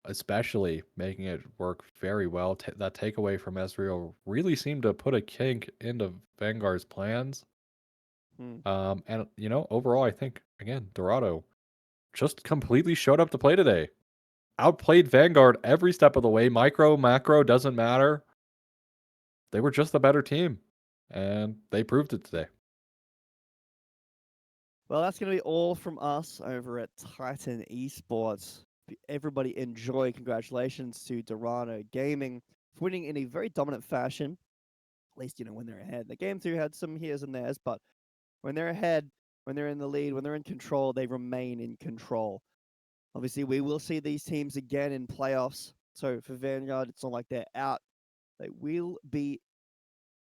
especially making it work very well. That takeaway from Ezreal really seemed to put a kink into Vanguard's plans. And overall, I think again, Dorado just completely showed up to play today. Outplayed Vanguard every step of the way. Micro, macro doesn't matter. They were just the better team, and they proved it today. Well, that's going to be all from us over at Titan Esports. Everybody enjoy. Congratulations to Dorado Gaming for winning in a very dominant fashion. At least, when they're ahead. The game 2 had some heres and theirs, but when they're ahead, when they're in the lead, when they're in control, they remain in control. Obviously, we will see these teams again in playoffs. So for Vanguard, it's not like they're out. They will be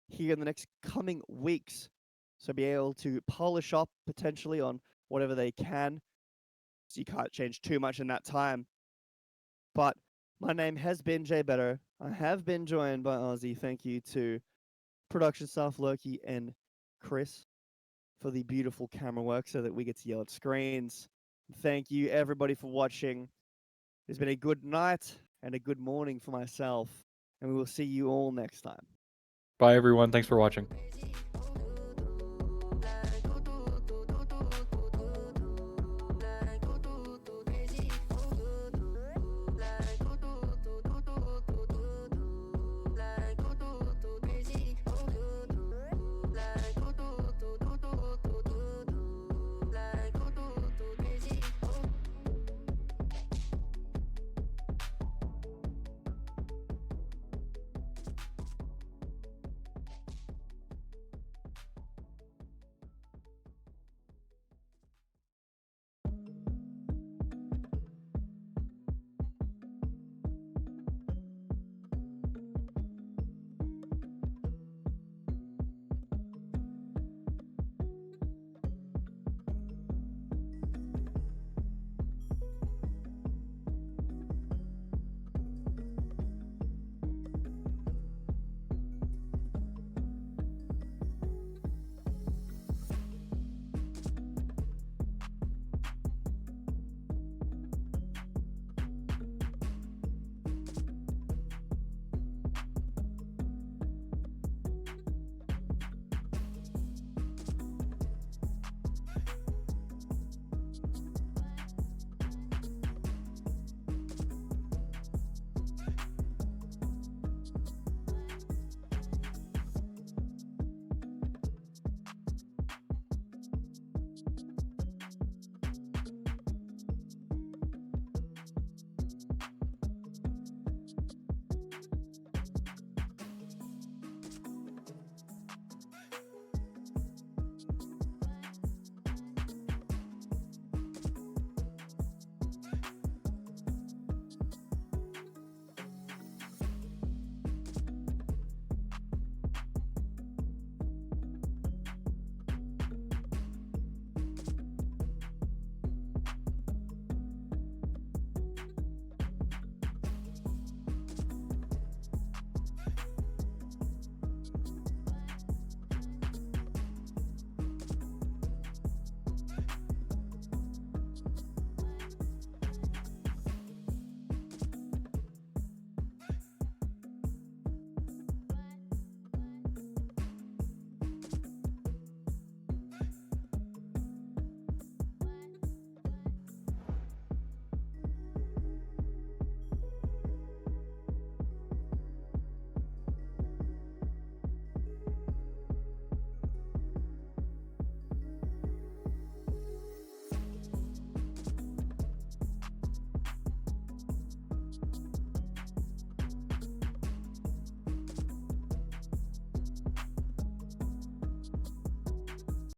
here in the next coming weeks. So be able to polish up potentially on whatever they can. So you can't change too much in that time. But my name has been Jay Better. I have been joined by Ozzy. Thank you to production staff Loki and Chris for the beautiful camera work so that we get to yell at screens. Thank you everybody for watching. It's been a good night and a good morning for myself, and we will see you all next time. Bye, everyone. Thanks for watching.